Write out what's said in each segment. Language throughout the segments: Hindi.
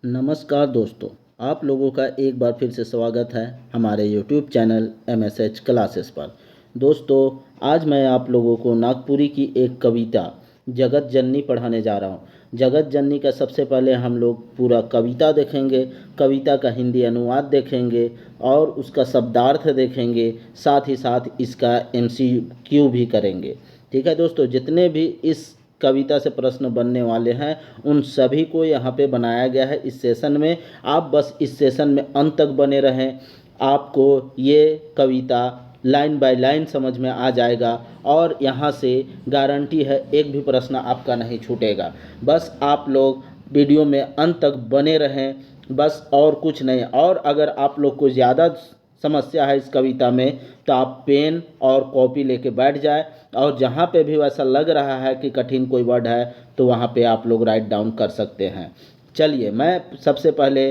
नमस्कार दोस्तों, आप लोगों का एक बार फिर से स्वागत है हमारे यूट्यूब चैनल MSH क्लासेस पर। दोस्तों, आज मैं आप लोगों को नागपुरी की एक कविता जगत जननी पढ़ाने जा रहा हूँ। जगत जननी का सबसे पहले हम लोग पूरा कविता देखेंगे, कविता का हिंदी अनुवाद देखेंगे और उसका शब्दार्थ देखेंगे, साथ ही साथ इसका MCQ भी करेंगे। ठीक है दोस्तों, जितने भी इस कविता से प्रश्न बनने वाले हैं उन सभी को यहाँ पे बनाया गया है इस सेशन में। आप बस इस सेशन में अंत तक बने रहें, आपको ये कविता लाइन बाय लाइन समझ में आ जाएगा और यहाँ से गारंटी है एक भी प्रश्न आपका नहीं छूटेगा। बस आप लोग वीडियो में अंत तक बने रहें, बस और कुछ नहीं। और अगर आप लोग को ज़्यादा समस्या है इस कविता में तो आप पेन और कॉपी लेके बैठ जाए और जहाँ पे भी वैसा लग रहा है कि कठिन कोई वर्ड है तो वहाँ पे आप लोग राइट डाउन कर सकते हैं। चलिए, मैं सबसे पहले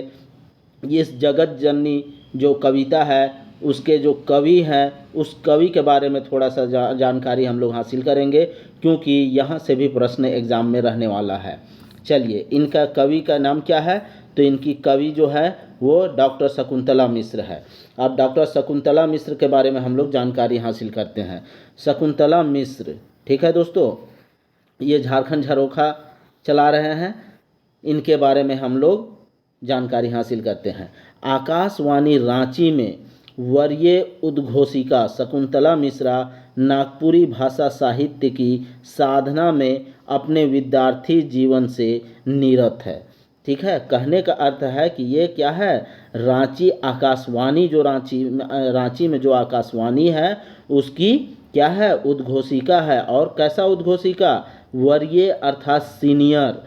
इस जगत जननी जो कविता है उसके जो कवि हैं उस कवि के बारे में थोड़ा सा जानकारी हम लोग हासिल करेंगे, क्योंकि यहाँ से भी प्रश्न एग्ज़ाम में रहने वाला है। चलिए, इनका कवि का नाम क्या है? तो इनकी कवि जो है वो डॉक्टर शकुंतला मिश्र है। अब डॉक्टर शकुंतला मिश्र के बारे में हम लोग जानकारी हासिल करते हैं। शकुंतला मिश्र, ठीक है दोस्तों, ये झारखंड झरोखा चला रहे हैं, इनके बारे में हम लोग जानकारी हासिल करते हैं। आकाशवाणी रांची में वरीय उद्घोषिका शकुंतला मिश्रा नागपुरी भाषा साहित्य की साधना में अपने विद्यार्थी जीवन से निरत है। ठीक है, कहने का अर्थ है कि ये क्या है, रांची आकाशवाणी जो रांची में जो आकाशवाणी है उसकी क्या है, उद्घोषिका है। और कैसा उद्घोषिका? वरीय अर्थात सीनियर।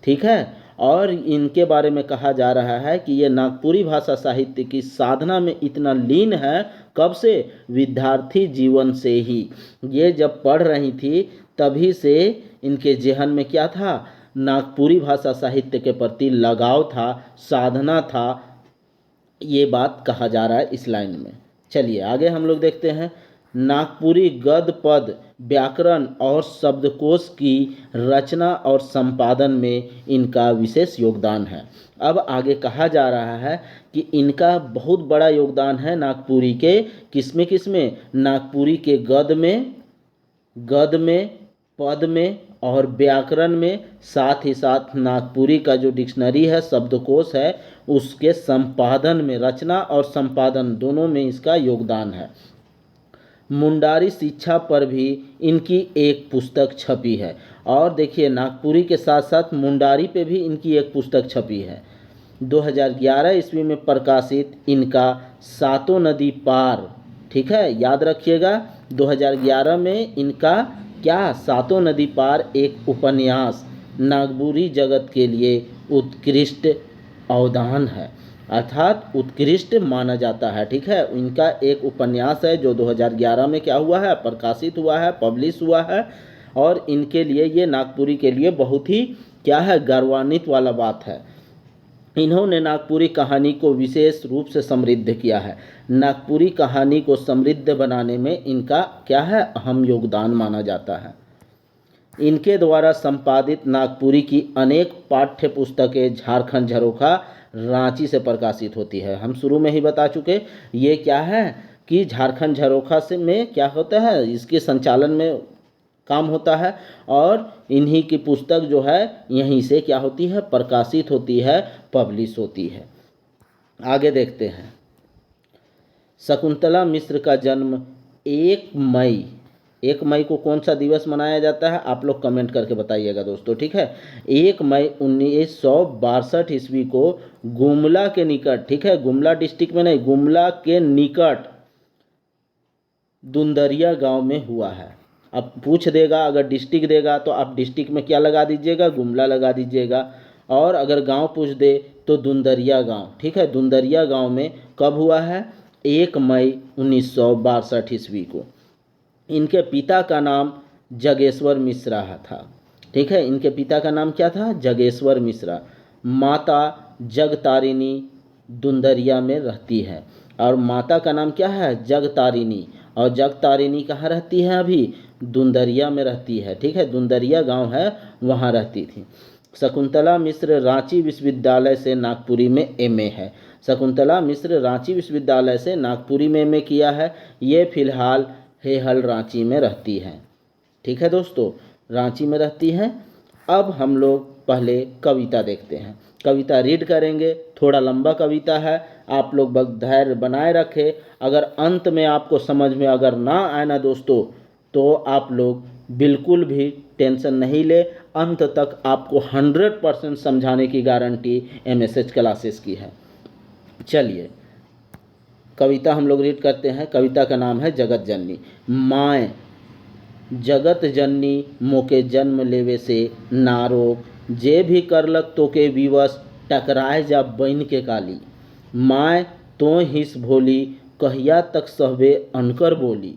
ठीक है, और इनके बारे में कहा जा रहा है कि ये नागपुरी भाषा साहित्य की साधना में इतना लीन है। कब से? विद्यार्थी जीवन से ही। ये जब पढ़ रही थी तभी से इनके जेहन में क्या था, नागपुरी भाषा साहित्य के प्रति लगाव था, साधना था। ये बात कहा जा रहा है इस लाइन में। चलिए आगे हम लोग देखते हैं। नागपुरी गद्य पद व्याकरण और शब्दकोश की रचना और संपादन में इनका विशेष योगदान है। अब आगे कहा जा रहा है कि इनका बहुत बड़ा योगदान है नागपुरी के किसमें नागपुरी के गद्य में, पद में और व्याकरण में, साथ ही साथ नागपुरी का जो डिक्शनरी है, शब्दकोश है, उसके संपादन में, रचना और संपादन दोनों में इसका योगदान है। मुंडारी शिक्षा पर भी इनकी एक पुस्तक छपी है। और देखिए, नागपुरी के साथ साथ मुंडारी पे भी इनकी एक पुस्तक छपी है। 2011 ईस्वी में प्रकाशित इनका सातों नदी पार, ठीक है, याद रखिएगा, 2011 में इनका क्या, सातों नदी पार एक उपन्यास नागपुरी जगत के लिए उत्कृष्ट अवदान है, अर्थात उत्कृष्ट माना जाता है। ठीक है, इनका एक उपन्यास है जो 2011 में क्या हुआ है, प्रकाशित हुआ है, पब्लिश हुआ है। और इनके लिए, ये नागपुरी के लिए बहुत ही क्या है, गौरवान्वित वाला बात है। इन्होंने नागपुरी कहानी को विशेष रूप से समृद्ध किया है। नागपुरी कहानी को समृद्ध बनाने में इनका क्या है, अहम योगदान माना जाता है। इनके द्वारा संपादित नागपुरी की अनेक पाठ्य पुस्तकें झारखंड झरोखा रांची से प्रकाशित होती है। हम शुरू में ही बता चुके, ये क्या है कि झारखंड झरोखा से में क्या होता है, इसके संचालन में काम होता है और इन्हीं की पुस्तक जो है यहीं से क्या होती है, प्रकाशित होती है, पब्लिश होती है। आगे देखते हैं। शकुंतला मिश्र का जन्म 1 मई को कौन सा दिवस मनाया जाता है, आप लोग कमेंट करके बताइएगा दोस्तों। ठीक है, 1 मई 1962 ईस्वी को गुमला के निकट, ठीक है, गुमला डिस्ट्रिक्ट में नहीं, गुमला के निकट दुंदरिया गांव में हुआ है। अब पूछ देगा, अगर डिस्ट्रिक्ट देगा तो आप डिस्ट्रिक्ट में क्या लगा दीजिएगा, गुमला लगा दीजिएगा। और अगर गांव पूछ दे तो दुंदरिया गांव। ठीक है, दुंदरिया गांव में कब हुआ है, 1 मई 1962 ईस्वी को। इनके पिता का नाम जगेश्वर मिश्रा था। ठीक है, इनके पिता का नाम क्या था, जगेश्वर मिश्रा। माता जगतारिणी दुंदरिया में रहती है और माता का नाम क्या है, जगतारिणी। और जगतारिणी कहाँ रहती है, अभी दुंदरिया में रहती है। ठीक है, दुंदरिया गांव है, वहाँ रहती थी। शकुंतला मिश्र रांची विश्वविद्यालय से नागपुरी में एमए है। शकुंतला मिश्र रांची विश्वविद्यालय से नागपुरी में एमए किया है। ये फिलहाल हेहल रांची में रहती हैं। ठीक है दोस्तों, रांची में रहती हैं। अब हम लोग पहले कविता देखते हैं। कविता रीड करेंगे, थोड़ा लंबा कविता है, आप लोग बस धैर्य बनाए रखें। अगर अंत में आपको समझ में अगर ना आए ना दोस्तों, तो आप लोग बिल्कुल भी टेंशन नहीं ले, अंत तक आपको 100% समझाने की गारंटी MSH क्लासेस की है। चलिए कविता हम लोग रीड करते हैं। कविता का नाम है जगत जननी। माए जगत जननी मोके जन्म लेवे से नारोग, जे भी करलक तोके विवश, टकराए जा बन के काली। माए तो हिस भोली, कहिया तक सहबे अनकर बोली।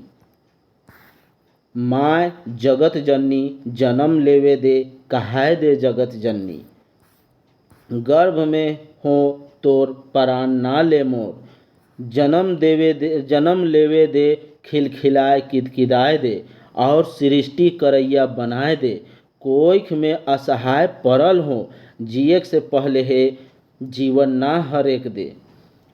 माए जगत जननी जन्म लेवे दे, कहाय दे जगत जननी। गर्भ में हो तोर परान ना ले मोर, जन्म लेवे दे, खिलखिलाए किदकिदाए दे, और सृष्टि करैया बनाए दे। कोइख में असहाय परल हो, जिएक से पहले है जीवन ना हरेक दे।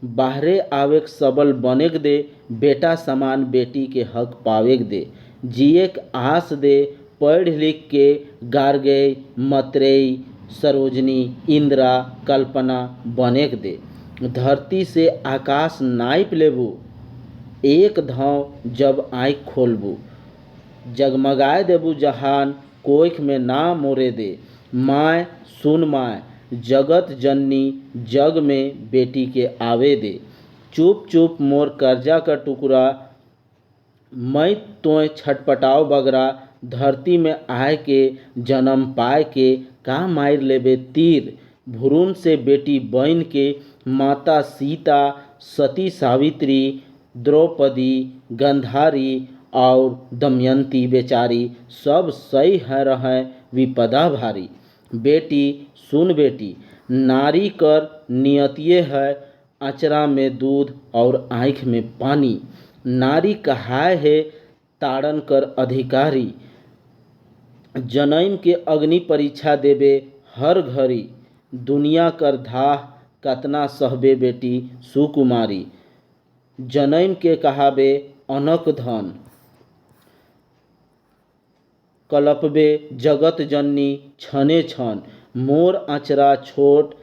बाहरे आवेक सबल बनेक दे, बेटा समान बेटी के हक पावेक दे। जिएक आस दे, पढ़ लिख के गार्गेय मतरेय सरोजनी इंदिरा कल्पना बनेक दे। धरती से आकाश नाइप लेबू, एक धाव जब आँख खोलबू। जगमगाए देबू जहान, कोइख में ना मोरे दे। माय सुन माय जगत जननी, जग में बेटी के आवे दे। चुप चुप मोर कर्जा का टुकड़ा, मैं तोय छटपटाओ बगरा। धरती में आए के जन्म पाए के, का मार लेबे तीर। भ्रूण से बेटी बन के, माता सीता सती सावित्री द्रौपदी गंधारी और दमयंती बेचारी, सब सही है रहे विपदा भारी। बेटी सुन बेटी, नारी कर नियतिये है, अचरा में दूध और आँख में पानी। नारी कहाय है ताड़न कर अधिकारी, जनैम के अग्नि परीक्षा देबे हर घड़ी। दुनिया कर धाह कतना सहबे बेटी सुकुमारी, जनैम के कहाबे अनक धन। कलपबे जगत जननी छने छन, मोर अचरा छोट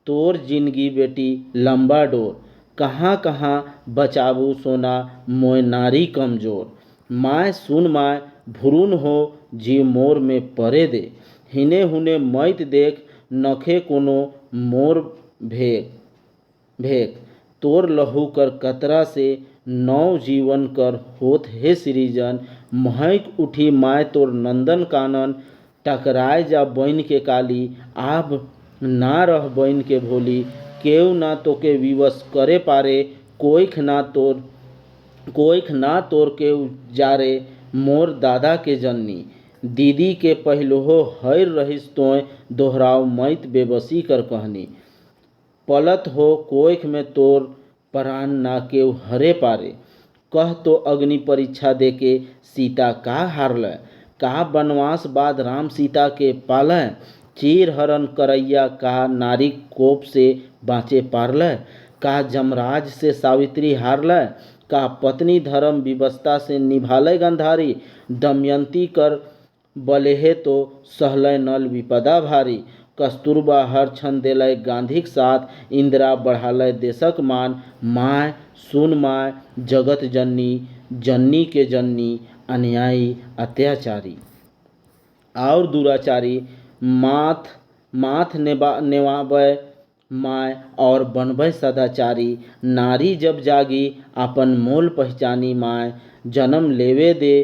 तोर जिंदगी बेटी लंबा डोर। कहाँ कहाँ बचाबू सोना मोय नारी कमजोर। माय सुन माय भ्रूण हो जी मोर में परे दे। हिने हुने मैत देख नखे कोनो मोर भेक। तोर लहू कर कतरा से नौ जीवन कर होत हे सृजन। महक उठी माय तोर नंदन कानन, टकराए जा बन के काली। आब ना रह बन के भोली, केव ना तोके विवश करे पारे। कोइख ना तोर के जारे, मोर दादा के जननी। दीदी के पहलोहो हैर रहिस तोय, दोहराव मैत बेबसी कर कहनी। पलत हो कोइख में तोर परान ना केव हरे पारे। कह तो अग्नि परीक्षा देके सीता का हारल। का वनवास बाद राम सीता के पालय। चीर हरण करैया का नारी कोप से बाँचे पारल। का जमराज से सावित्री हारल। का पत्नी धर्म विवशता से निभालय गंधारी। दमयंती कर बलेहे तो सहलय नल विपदा भारी। कस्तूरबा हर क्षण देलय गांधीक साथ, इंदिरा बढ़ालय देशक मान। माय सुन माय जगत जननी, जननी के जननी अन्यायी अत्याचारी और दुराचारी। माथ नेवाबय माय और बनबय सदाचारी। नारी जब जागी अपन मोल पहचानी। माय जन्म लेवे दे,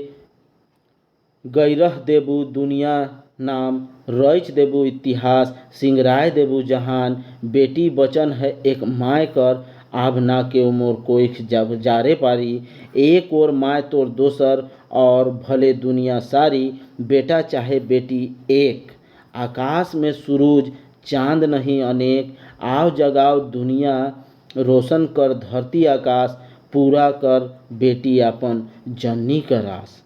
गैरह देबू दुनिया नाम। रच देबू इतिहास, सिंगराय देबू जहान। बेटी बचन है एक माय कर, आभ ना के मोर कोइख जब जारे पारी। एक और माय तोर दोसर, और भले दुनिया सारी। बेटा चाहे बेटी एक, आकाश में सूरज चांद नहीं अनेक। आओ जगाओ दुनिया, रोशन कर धरती आकाश। पूरा कर बेटी अपन जननी का रास।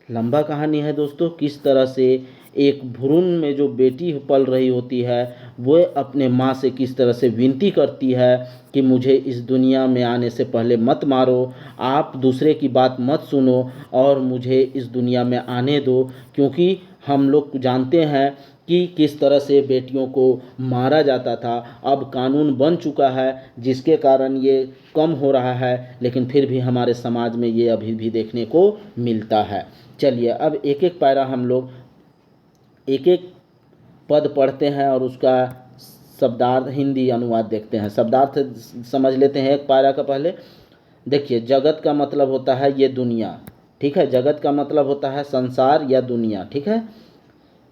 लंबा कहानी है दोस्तों, किस तरह से एक भ्रूण में जो बेटी पल रही होती है वो अपने माँ से किस तरह से विनती करती है कि मुझे इस दुनिया में आने से पहले मत मारो, आप दूसरे की बात मत सुनो और मुझे इस दुनिया में आने दो, क्योंकि हम लोग जानते हैं कि किस तरह से बेटियों को मारा जाता था। अब कानून बन चुका है जिसके कारण ये कम हो रहा है, लेकिन फिर भी हमारे समाज में ये अभी भी देखने को मिलता है। चलिए अब एक एक पैरा हम लोग एक एक पद पढ़ते हैं और उसका शब्दार्थ हिंदी अनुवाद देखते हैं। शब्दार्थ समझ लेते हैं एक पैरा का पहले। देखिए, जगत का मतलब होता है ये दुनिया, ठीक है। जगत का मतलब होता है संसार या दुनिया, ठीक है।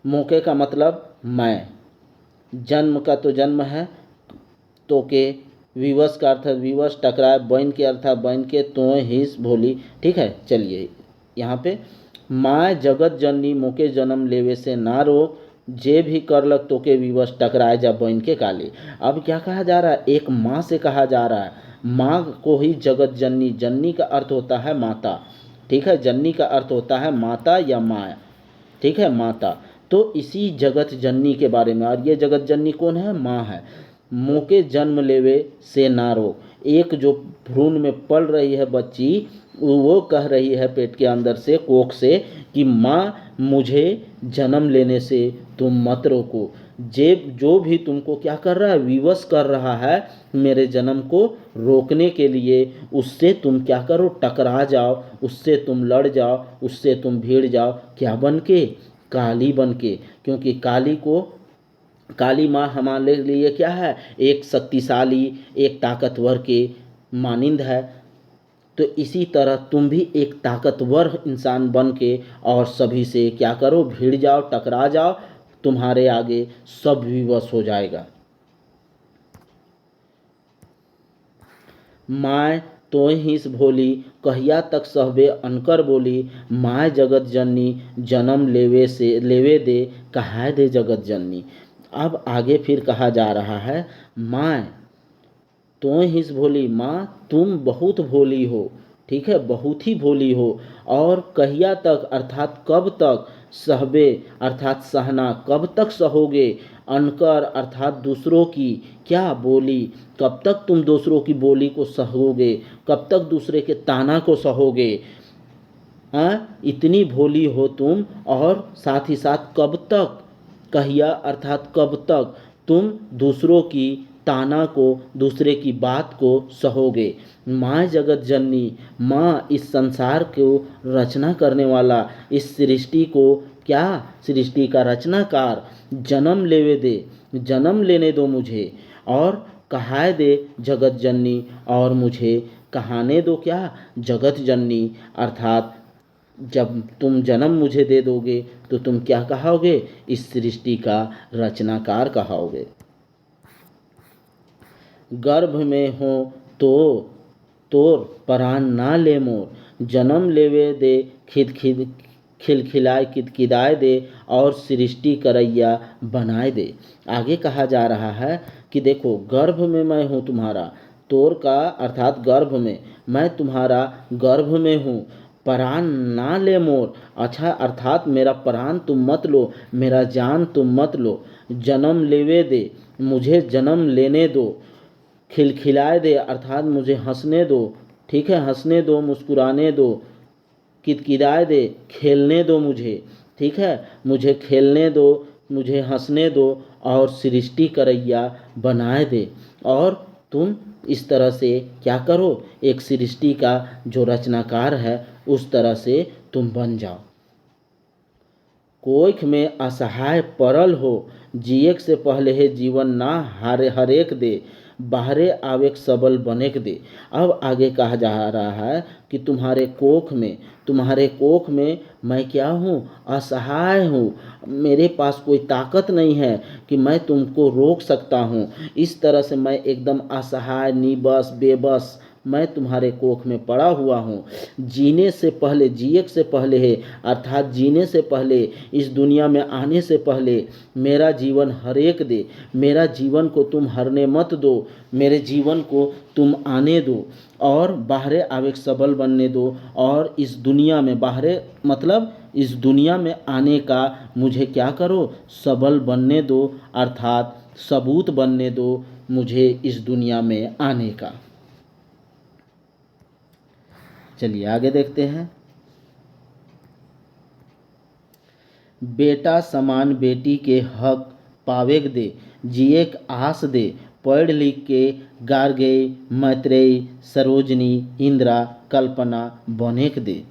मौके का मतलब मैं, जन्म का तो जन्म है, तो के, विवश का अर्थ विवश, टकराए, बन के अर्थ बन के, तो हिस भोली, ठीक है। चलिए यहाँ पे माँ जगत जननी मोके जन्म लेवे से ना रोक, जे भी कर लग तो के विवश टकराए जा बन के काली। अब क्या कहा जा रहा है, एक माँ से कहा जा रहा है, माँ को ही जगत जननी, जननी का अर्थ होता है माता, ठीक है। जननी का अर्थ होता है माता या माँ, ठीक है, माता। तो इसी जगत जननी के बारे में, और ये जगत जननी कौन है, माँ है। मोके जन्म लेवे से ना रोक, एक जो भ्रूण में पल रही है बच्ची, वो कह रही है पेट के अंदर से, कोख से, कि माँ मुझे जन्म लेने से तुम मत रोको। जो भी तुमको क्या कर रहा है, विवश कर रहा है मेरे जन्म को रोकने के लिए, उससे तुम क्या करो, टकरा जाओ, उससे तुम लड़ जाओ, उससे तुम भिड़ जाओ, क्या बन के, काली बन के। क्योंकि काली माँ हमारे लिए क्या है, एक शक्तिशाली, एक ताकतवर के मानिंद है। तो इसी तरह तुम भी एक ताकतवर इंसान बन के और सभी से क्या करो, भिड़ जाओ, टकरा जाओ, तुम्हारे आगे सब विवश हो जाएगा। माय तो हिस भोली, कहिया तक सहबे अनकर बोली, माय जगत जननी जन्म लेवे दे, कहा दे जगत जननी। अब आगे फिर कहा जा रहा है, माँ तो हिस भोली, माँ तुम बहुत भोली हो, ठीक है, बहुत ही भोली हो। और कहिया तक अर्थात कब तक, सहबे अर्थात सहना, कब तक सहोगे, अनकर अर्थात दूसरों की क्या बोली, कब तक तुम दूसरों की बोली को सहोगे, कब तक दूसरे के ताना को सहोगे। इतनी भोली हो तुम, और साथ ही साथ कब तक, कहिया अर्थात कब तक तुम दूसरों की ताना को, दूसरे की बात को सहोगे। माँ जगत जननी, माँ इस संसार को रचना करने वाला, इस सृष्टि को क्या, सृष्टि का रचनाकार, जन्म लेवे दे, जन्म लेने दो मुझे, और कहाए दे जगत जननी, और मुझे कहाने दो क्या, जगत जननी। अर्थात जब तुम जन्म मुझे दे दोगे तो तुम क्या कहोगे, इस सृष्टि का रचनाकार कहोगे। गर्भ में हो तो तोर परान ना ले मोर, जन्म लेवे दे खिलखिलाए किदकिदाए दे, और सृष्टि करैया बनाए दे। आगे कहा जा रहा है कि देखो, गर्भ में मैं हूँ तुम्हारा, तोर का अर्थात गर्भ में, मैं तुम्हारा गर्भ में हूँ, परान ना ले मोर, अच्छा अर्थात मेरा प्राण तुम मत लो, मेरा जान तुम मत लो, जन्म लेवे दे, मुझे जन्म लेने दो, खिलखिलाए दे अर्थात मुझे हंसने दो, ठीक है, हंसने दो, मुस्कुराने दो, किदकिदाए दे, खेलने दो मुझे, ठीक है, मुझे खेलने दो, मुझे हंसने दो, और सृष्टि करैया बनाए दे। और तुम इस तरह से क्या करो, एक सृष्टि का जो रचनाकार है उस तरह से तुम बन जाओ। कोख में असहाय परल हो, जिएक से पहले है जीवन ना हरेक दे, बाहरे आवेक सबल बनेक दे। अब आगे कहा जा रहा है कि तुम्हारे कोख में मैं क्या हूँ, असहाय हूँ, मेरे पास कोई ताकत नहीं है कि मैं तुमको रोक सकता हूँ। इस तरह से मैं एकदम असहाय, निबस, बेबस, मैं तुम्हारे कोख में पड़ा हुआ हूँ। जीने से पहले, जिएक से पहले है अर्थात जीने से पहले, इस दुनिया में आने से पहले मेरा जीवन हरेक दे, मेरा जीवन को तुम हरने मत दो, मेरे जीवन को तुम आने दो, और बाहरे आवेक सबल बनने दो। और इस दुनिया में, बाहरे मतलब इस दुनिया में आने का मुझे क्या करो, सबल बनने दो, अर्थात सबूत बनने दो मुझे इस दुनिया में आने का। चलिए आगे देखते हैं। बेटा समान बेटी के हक पावेग दे, जिएक आस दे, पढ़ लिख के गार्गेय मैत्रेयी सरोजनी इंदिरा कल्पना बनेक दे।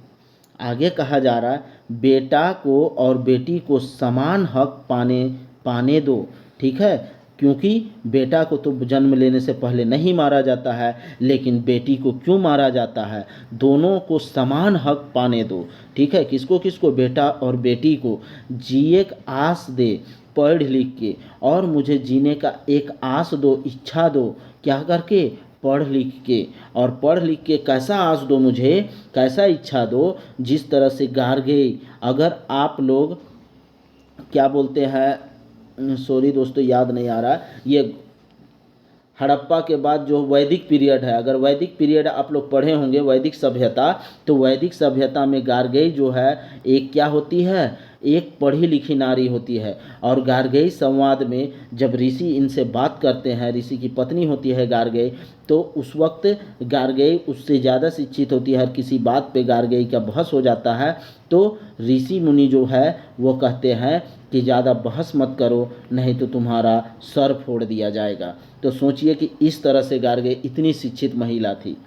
आगे कहा जा रहा है बेटा को और बेटी को समान हक पाने पाने दो, ठीक है, क्योंकि बेटा को तो जन्म लेने से पहले नहीं मारा जाता है, लेकिन बेटी को क्यों मारा जाता है, दोनों को समान हक पाने दो, ठीक है। किसको किसको, बेटा और बेटी को। जिए एक आस दे पढ़ लिख के, और मुझे जीने का एक आस दो, इच्छा दो, क्या करके, पढ़ लिख के। और पढ़ लिख के कैसा आस दो मुझे, कैसा इच्छा दो, जिस तरह से गार्गेय, अगर आप लोग क्या बोलते हैं, सॉरी दोस्तों याद नहीं आ रहा, ये हड़प्पा के बाद जो वैदिक पीरियड है, अगर वैदिक पीरियड आप लोग पढ़े होंगे, वैदिक सभ्यता, तो वैदिक सभ्यता में गार्गेय जो है एक क्या होती है, एक पढ़ी लिखी नारी होती है। और गार्गेय संवाद में जब ऋषि इनसे बात करते हैं, ऋषि की पत्नी होती है गार्गेय, तो उस वक्त गार्गेय उससे ज़्यादा शिक्षित होती है, हर किसी बात पे गार्गेय का बहस हो जाता है। तो ऋषि मुनि जो है वो कहते हैं कि ज़्यादा बहस मत करो, नहीं तो तुम्हारा सर फोड़ दिया जाएगा। तो सोचिए कि इस तरह से गार्गेय इतनी शिक्षित महिला थी।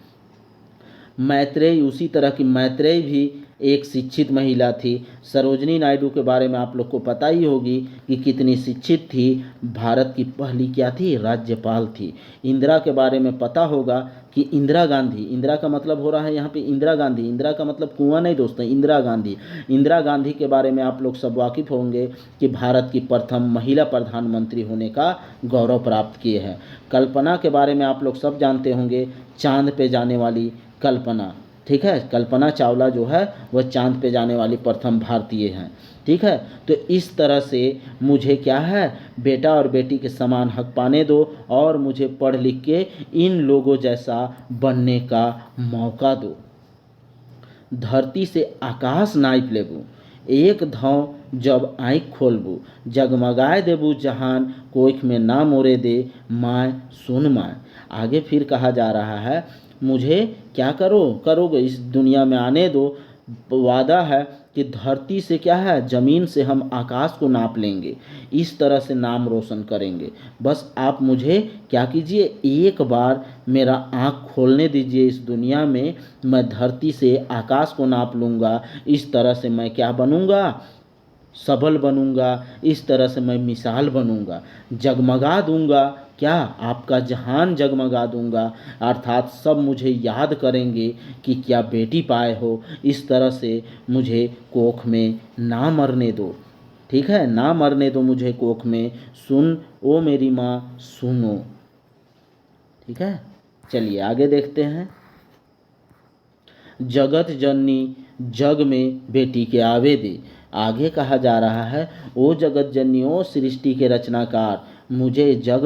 मैत्रेयी, उसी तरह की मैत्रेयी भी एक शिक्षित महिला थी। सरोजनी नायडू के बारे में आप लोग को पता ही होगी कि कितनी शिक्षित थी, भारत की पहली क्या थी, राज्यपाल थी। इंदिरा के बारे में पता होगा कि इंदिरा गांधी, इंदिरा का मतलब हो रहा है यहाँ पे इंदिरा गांधी, इंदिरा का मतलब कुआं नहीं दोस्तों, इंदिरा गांधी। इंदिरा गांधी के बारे में आप लोग सब वाकिफ़ होंगे कि भारत की प्रथम महिला प्रधानमंत्री होने का गौरव प्राप्त किए हैं। कल्पना के बारे में आप लोग सब जानते होंगे, चांद पे जाने वाली कल्पना, ठीक है, कल्पना चावला जो है वह चांद पे जाने वाली प्रथम भारतीय हैं, ठीक है। तो इस तरह से मुझे क्या है, बेटा और बेटी के समान हक पाने दो, और मुझे पढ़ लिख के इन लोगों जैसा बनने का मौका दो। धरती से आकाश नाप लेबू, एक धाव जब आँख खोलबू, जगमगाए देबू जहान, कोख में ना मोरे दे, माय सुन माय। आगे फिर कहा जा रहा है मुझे क्या करोगे, इस दुनिया में आने दो, वादा है कि धरती से क्या है, ज़मीन से हम आकाश को नाप लेंगे, इस तरह से नाम रोशन करेंगे। बस आप मुझे क्या कीजिए, एक बार मेरा आँख खोलने दीजिए, इस दुनिया में मैं धरती से आकाश को नाप लूँगा, इस तरह से मैं क्या बनूँगा, सबल बनूंगा, इस तरह से मैं मिसाल बनूंगा, जगमगा दूंगा, क्या आपका जहान जगमगा दूंगा, अर्थात सब मुझे याद करेंगे कि क्या बेटी पाए हो। इस तरह से मुझे कोख में ना मरने दो, ठीक है, ना मरने दो मुझे कोख में, सुन ओ मेरी माँ सुनो, ठीक है। चलिए आगे देखते हैं। जगत जननी जग में बेटी के आवे दे। आगे कहा जा रहा है ओ जगत जननी, ओ सृष्टि के रचनाकार, मुझे जग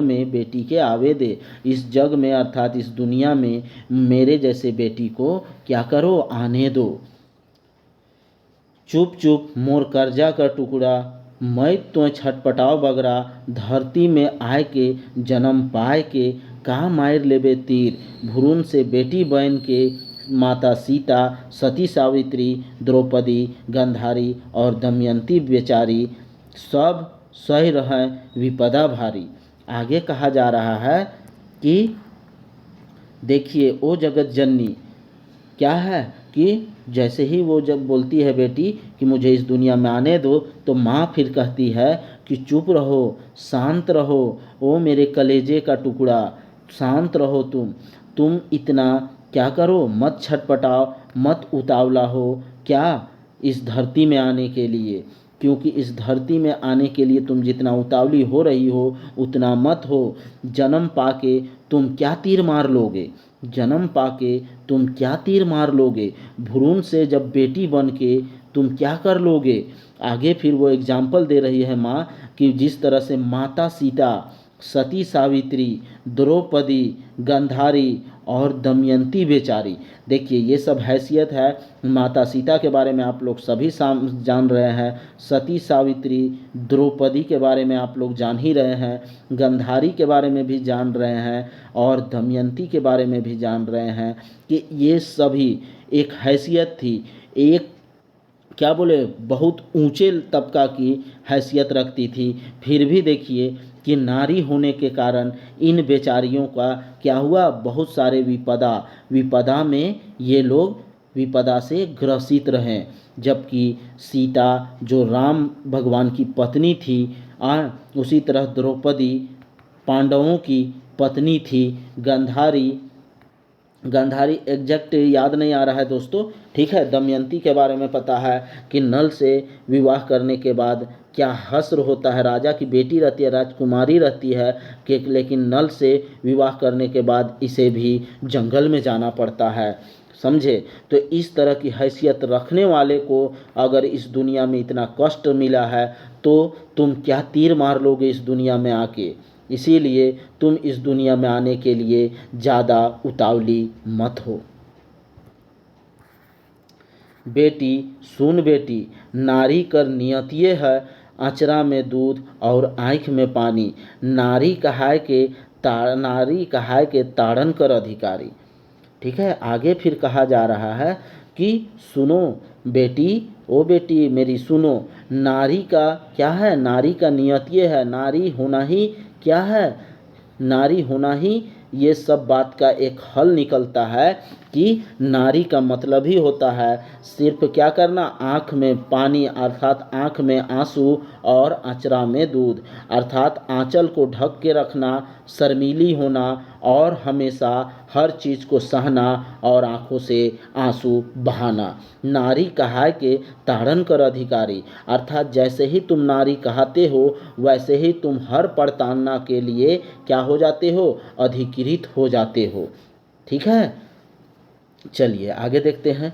में बेटी के आवे दे। इस जग में अर्थात इस दुनिया में मेरे जैसे बेटी को क्या करो, आने दो। चुप चुप मोर कर्जा का टुकड़ा, मैं तो छटपटाओ बगरा, धरती में आए के जन्म पाए के, का मायर लेबे तीर, भ्रूण से बेटी बन के, माता सीता, सती सावित्री, द्रौपदी, गांधारी और दमयंती बेचारी, सब सह रहे विपदा भारी। आगे कहा जा रहा है कि देखिए ओ जगत जननी, क्या है कि जैसे ही वो जब बोलती है बेटी कि मुझे इस दुनिया में आने दो, तो माँ फिर कहती है कि चुप रहो, शांत रहो, ओ मेरे कलेजे का टुकड़ा, शांत रहो, तुम इतना क्या करो, मत छटपटाओ, मत उतावला हो, क्या इस धरती में आने के लिए, क्योंकि इस धरती में आने के लिए तुम जितना उतावली हो रही हो उतना मत हो। जन्म पाके तुम क्या तीर मार लोगे, जन्म पाके तुम क्या तीर मार लोगे, भ्रूण से जब बेटी बन के तुम क्या कर लोगे। आगे फिर वो एग्जाम्पल दे रही है माँ कि जिस तरह से माता सीता, सती सावित्री, द्रौपदी, गांधारी और दमयंती बेचारी। देखिए ये सब हैसियत है। माता सीता के बारे में आप लोग सभी जान रहे हैं, सती सावित्री, द्रौपदी के बारे में आप लोग जान ही रहे हैं, गांधारी के बारे में भी जान रहे हैं और दमयंती के बारे में भी जान रहे हैं कि ये सभी एक हैसियत थी, एक क्या बोले बहुत ऊंचे तबका की हैसियत रखती थी। फिर भी देखिए कि नारी होने के कारण इन बेचारियों का क्या हुआ, बहुत सारे विपदा में ये लोग विपदा से ग्रसित रहे। जबकि सीता जो राम भगवान की पत्नी थी, उसी तरह द्रौपदी पांडवों की पत्नी थी। गांधारी एग्जैक्ट याद नहीं आ रहा है दोस्तों, ठीक है। दमयंती के बारे में पता है कि नल से विवाह करने के बाद क्या हश्र होता है, राजा की बेटी रहती है, राजकुमारी रहती है कि लेकिन नल से विवाह करने के बाद इसे भी जंगल में जाना पड़ता है, समझे। तो इस तरह की हैसियत रखने वाले को अगर इस दुनिया में इतना कष्ट मिला है तो तुम क्या तीर मार लोगे इस दुनिया में आके। इसीलिए तुम इस दुनिया में आने के लिए ज़्यादा उतावली मत हो। बेटी सुन बेटी, नारी कर नियतिये है, अचरा में दूध और आँख में पानी। नारी कहाय के ताड़न कर अधिकारी। ठीक है, आगे फिर कहा जा रहा है कि सुनो बेटी, ओ बेटी मेरी सुनो, नारी का क्या है, नारी का नियत ये है, नारी होना ही क्या है, नारी होना ही ये सब बात का एक हल निकलता है कि नारी का मतलब ही होता है सिर्फ क्या करना, आँख में पानी अर्थात आँख में आंसू और अचरा में दूध, अर्थात आंचल को ढक के रखना, शर्मीली होना और हमेशा हर चीज़ को सहना और आँखों से आंसू बहाना। नारी कहाय के ताड़न कर अधिकारी, अर्थात जैसे ही तुम नारी कहते हो वैसे ही तुम हर पड़तालना के लिए क्या हो जाते हो, अधिकृत हो जाते हो। ठीक है, चलिए आगे देखते हैं।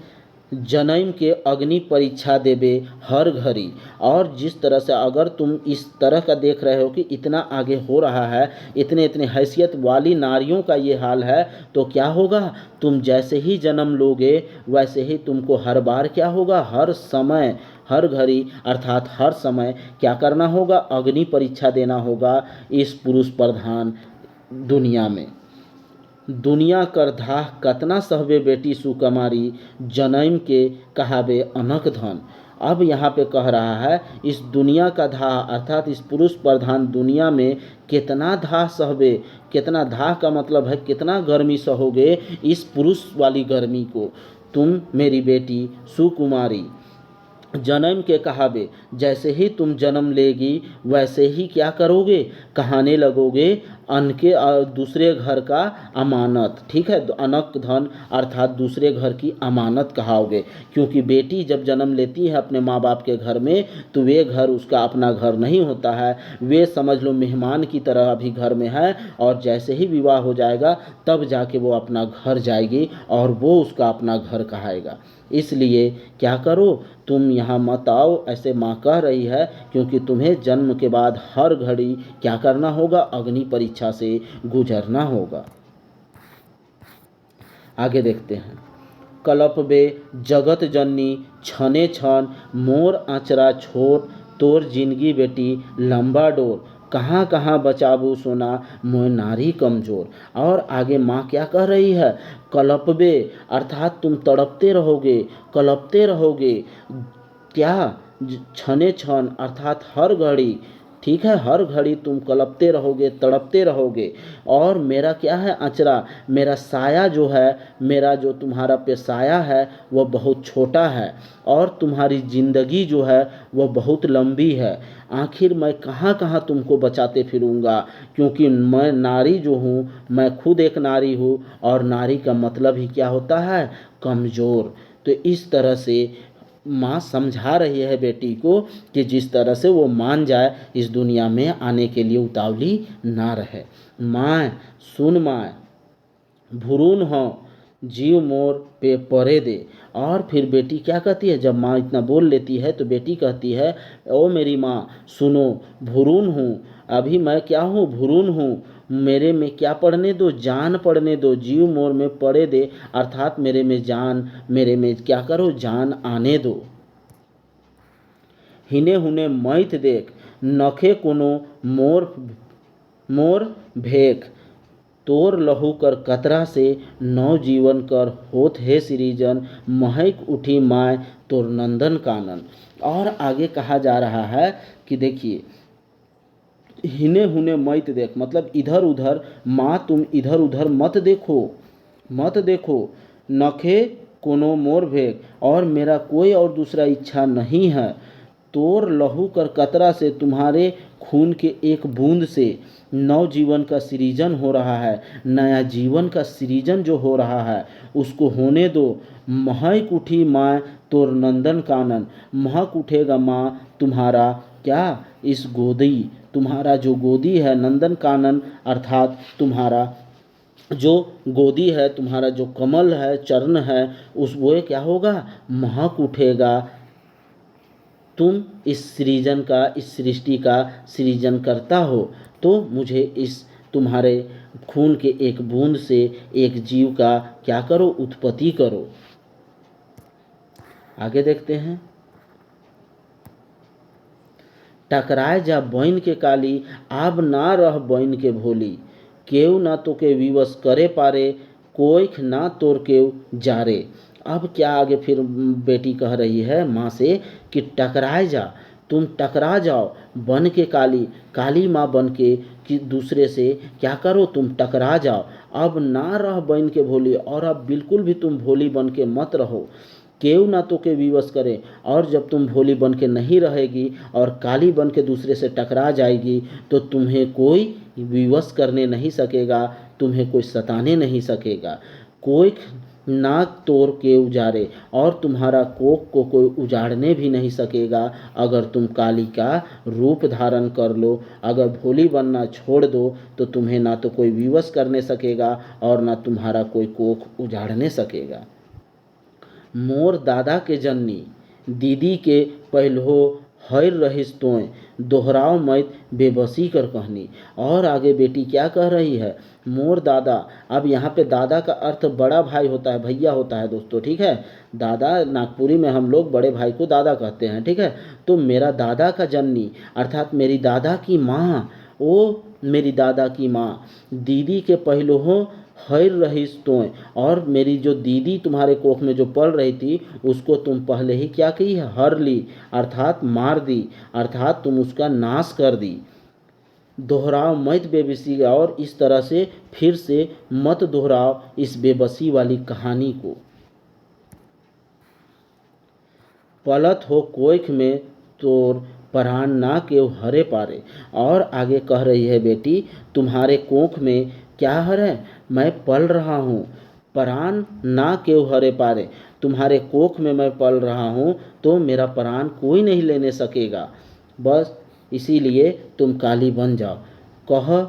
जन्म के अग्नि परीक्षा देवे हर घड़ी। और जिस तरह से अगर तुम इस तरह का देख रहे हो कि इतना आगे हो रहा है, इतने इतने हैसियत वाली नारियों का ये हाल है, तो क्या होगा, तुम जैसे ही जन्म लोगे वैसे ही तुमको हर बार क्या होगा, हर समय हर घड़ी अर्थात हर समय क्या करना होगा, अग्नि परीक्षा देना होगा इस पुरुष प्रधान दुनिया में। दुनिया कर धाह कतना सहबे बेटी सुकुमारी, जन्म के कहावे अनक धन। अब यहाँ पे कह रहा है इस दुनिया का धाह अर्थात इस पुरुष प्रधान दुनिया में कितना धाह सहबे, कितना धाह का मतलब है कितना गर्मी सहोगे इस पुरुष वाली गर्मी को, तुम मेरी बेटी सुकुमारी। जन्म के कहावे, जैसे ही तुम जन्म लेगी वैसे ही क्या करोगे, कहाने लगोगे अन्न के दूसरे घर का अमानत। ठीक है, अनक धन अर्थात दूसरे घर की अमानत कहाओगे, क्योंकि बेटी जब जन्म लेती है अपने माँ बाप के घर में तो वे घर उसका अपना घर नहीं होता है, वे समझ लो मेहमान की तरह अभी घर में है, और जैसे ही विवाह हो जाएगा तब जाके वो अपना घर जाएगी और वो उसका अपना घर कहाएगा। इसलिए क्या करो, तुम यहाँ मत आओ, ऐसे माँ कह रही है, क्योंकि तुम्हें जन्म के बाद हर घड़ी क्या करना होगा, अग्नि परीक्षा से गुजरना होगा। आगे देखते हैं। कलपबे जगत जननी छने छन, मोर आचरा छोट, तोर जिंदगी बेटी लंबा डोर। कहाँ कहाँ बचाबू सोना, मोय नारी कमजोर। और आगे माँ क्या कह रही है, कलपबे अर्थात तुम तड़पते रहोगे, कलपते रहोगे, क्या, छने छन अर्थात हर घड़ी। ठीक है, हर घड़ी तुम कलपते रहोगे, तड़पते रहोगे। और मेरा क्या है, अचरा, मेरा साया जो है, मेरा जो तुम्हारा पे साया है वह बहुत छोटा है, और तुम्हारी ज़िंदगी जो है वह बहुत लंबी है। आखिर मैं कहाँ कहाँ तुमको बचाते फिरूँगा, क्योंकि मैं नारी जो हूँ, मैं खुद एक नारी हूँ, और नारी का मतलब ही क्या होता है, कमज़ोर। तो इस तरह से माँ समझा रही है बेटी को कि जिस तरह से वो मान जाए, इस दुनिया में आने के लिए उतावली ना रहे। माँ सुन माँ, भुरून हो जीव मोर पे परे दे। और फिर बेटी क्या कहती है, जब माँ इतना बोल लेती है तो बेटी कहती है, ओ मेरी माँ सुनो, भुरून हूँ, अभी मैं क्या हूँ, भुरून हूँ, मेरे में क्या पड़ने दो, जान पड़ने दो, जीव मोर में पड़े दे, अर्थात मेरे में जान, मेरे में क्या करो, जान आने दो। हिने हुने मैथ देख, नखे कोनो मोर मोर भेख, तोर लहू कर कतरा से, नव जीवन कर होत है सृजन, महक उठी माय तोर नंदन कानन। और आगे कहा जा रहा है कि देखिए, हिने हुने मत देख, मतलब इधर उधर, माँ तुम इधर उधर मत देखो, मत देखो, नखे कोनो मोर भेग, और मेरा कोई और दूसरा इच्छा नहीं है, तोर लहू कर कतरा से, तुम्हारे खून के एक बूंद से नव जीवन का सृजन हो रहा है, नया जीवन का सृजन जो हो रहा है उसको होने दो। महक उठी माँ तोर नंदन कानन, महक उठेगा माँ तुम्हारा क्या, इस गोदी, तुम्हारा जो गोदी है, नंदन कानन अर्थात तुम्हारा जो गोदी है, तुम्हारा जो कमल है, चरण है, उस वो क्या होगा, महक उठेगा। तुम इस सृजन का, इस सृष्टि का सृजन करता हो, तो मुझे इस तुम्हारे खून के एक बूंद से एक जीव का क्या करो, उत्पत्ति करो। आगे देखते हैं, टकराए जा बन के काली, आब ना रह बन के भोली, केव ना तो के विवश करे पारे, कोइख ना तोर केव जारे। अब क्या आगे फिर बेटी कह रही है माँ से कि टकराए जा, तुम टकरा जाओ बन के काली, काली माँ बन के कि दूसरे से क्या करो, तुम टकरा जाओ। अब ना रह बन के भोली, और अब बिल्कुल भी तुम भोली बन के मत रहो, केव ना तो के विवश करे, और जब तुम भोली बन के नहीं रहेगी और काली बन के दूसरे से टकरा जाएगी तो तुम्हें कोई विवश करने नहीं सकेगा, तुम्हें कोई सताने नहीं सकेगा। कोई नाक तोड़ के उजाड़े, और तुम्हारा कोख को कोई उजाड़ने भी नहीं सकेगा अगर तुम काली का रूप धारण कर लो। अगर भोली बनना छोड़ दो तो तुम्हें ना तो कोई विवश करने सकेगा और ना तुम्हारा कोई कोख उजाड़ने सकेगा। मोर दादा के जननी, दीदी के पहलहो हैर रहिस तोय, दोहराव मत बेबसी कर कहनी। और आगे बेटी क्या कह रही है, मोर दादा। अब यहाँ पे दादा का अर्थ बड़ा भाई होता है, भैया होता है दोस्तों, ठीक है। दादा नागपुरी में हम लोग बड़े भाई को दादा कहते हैं, ठीक है। तो मेरा दादा का जननी अर्थात मेरी दादा की माँ, ओ मेरी दादा की माँ, दीदी के पहलुओं हैर रहीस तोय, और मेरी जो दीदी तुम्हारे कोख में जो पल रही थी उसको तुम पहले ही क्या की है, हर ली, अर्थात मार दी, अर्थात तुम उसका नाश कर दी। दोहराव मत बेबसी, और इस तरह से फिर से मत दोहराव इस बेबसी वाली कहानी को। पलत हो कोख में तोर परान ना केव हरे पारे। और आगे कह रही है बेटी, तुम्हारे कोख में क्या हर है, मैं पल रहा हूँ, परान ना केव हरे पारे, तुम्हारे कोख में मैं पल रहा हूँ तो मेरा परान कोई नहीं लेने सकेगा, बस इसीलिए तुम काली बन जाओ। कह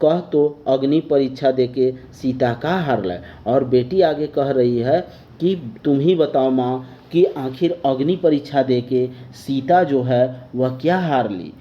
कह तो अग्नि परीक्षा देके सीता का हार लाए। और बेटी आगे कह रही है कि तुम ही बताओ माँ कि आखिर अग्नि परीक्षा देके सीता जो है वह क्या हार ली।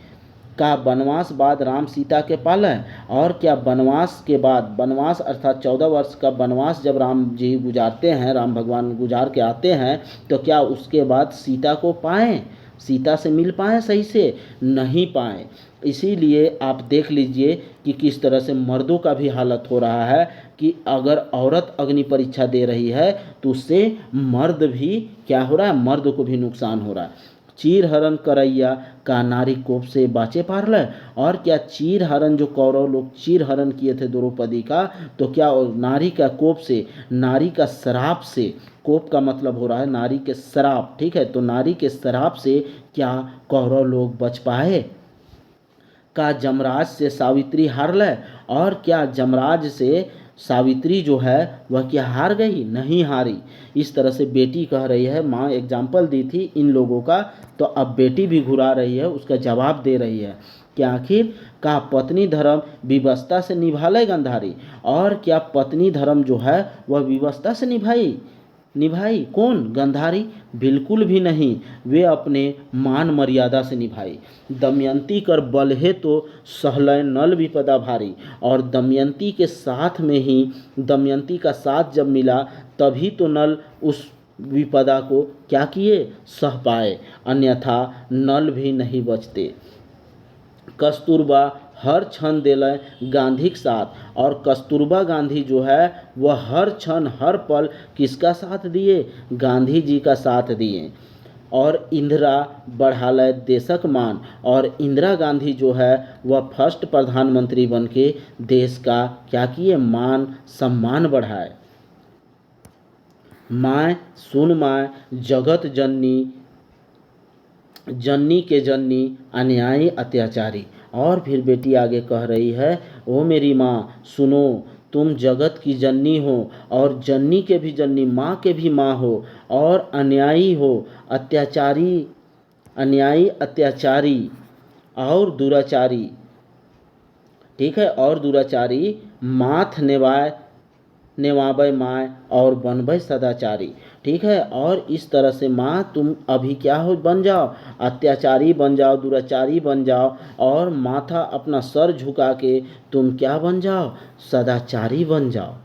का वनवास बाद राम सीता के पाले, और क्या वनवास के बाद, वनवास अर्थात 14 वर्ष का वनवास जब राम जी गुजारते हैं, राम भगवान गुजार के आते हैं, तो क्या उसके बाद सीता को पाएँ, सीता से मिल पाएँ, सही से नहीं पाएँ। इसीलिए आप देख लीजिए कि किस तरह से मर्दों का भी हालत हो रहा है कि अगर औरत अग्नि परीक्षा दे रही है तो उससे मर्द भी क्या हो रहा है, मर्द को भी नुकसान हो रहा है। चीर हरण करैया का नारी कोप से बाचे पार ले। और क्या चीर हरण, जो कौरव लोग चीर हरण किए थे द्रौपदी का, तो क्या नारी का कोप से, नारी का श्राप से, कोप का मतलब हो रहा है नारी के श्राप, ठीक है, तो नारी के श्राप से क्या कौरव लोग बच पाए। का जमराज से सावित्री हार ले, और क्या जमराज से सावित्री जो है वह क्या हार गई, नहीं हारी। इस तरह से बेटी कह रही है, माँ एग्जाम्पल दी थी इन लोगों का, तो अब बेटी भी घुरा रही है, उसका जवाब दे रही है कि आखिर का पत्नी धर्म विवशता से निभा ले गंधारी। और क्या पत्नी धर्म जो है वह विवशता से निभाई, निभाई। कौन? गांधारी? बिल्कुल भी नहीं, वे अपने मान मर्यादा से निभाई। दमयंती कर बलहे तो सहलय नल विपदा भारी। और दमयंती के साथ में ही, दमयंती का साथ जब मिला तभी तो नल उस विपदा को क्या किए? सह पाए, अन्यथा नल भी नहीं बचते। कस्तूरबा हर क्षण देलय गांधी के साथ। और कस्तूरबा गांधी जो है वह हर क्षण हर पल किसका साथ दिए? गांधी जी का साथ दिए। और इंदिरा बढ़ालय देशक मान। और इंदिरा गांधी जो है वह फर्स्ट प्रधानमंत्री बन के देश का क्या किए? मान सम्मान बढ़ाए। माय सुन माय जगत जननी, जननी के जननी अन्यायी अत्याचारी। और फिर बेटी आगे कह रही है, ओ मेरी माँ सुनो, तुम जगत की जननी हो और जननी के भी जननी, माँ के भी माँ हो और अन्यायी हो, अत्याचारी, अन्यायी अत्याचारी और दुराचारी। ठीक है, और दुराचारी माथ नेवाय नेवाबै माय और बनबै सदाचारी। ठीक है, और इस तरह से माँ तुम अभी क्या हो? बन जाओ, अत्याचारी बन जाओ, दुराचारी बन जाओ और माथा अपना सर झुका के तुम क्या बन जाओ? सदाचारी बन जाओ।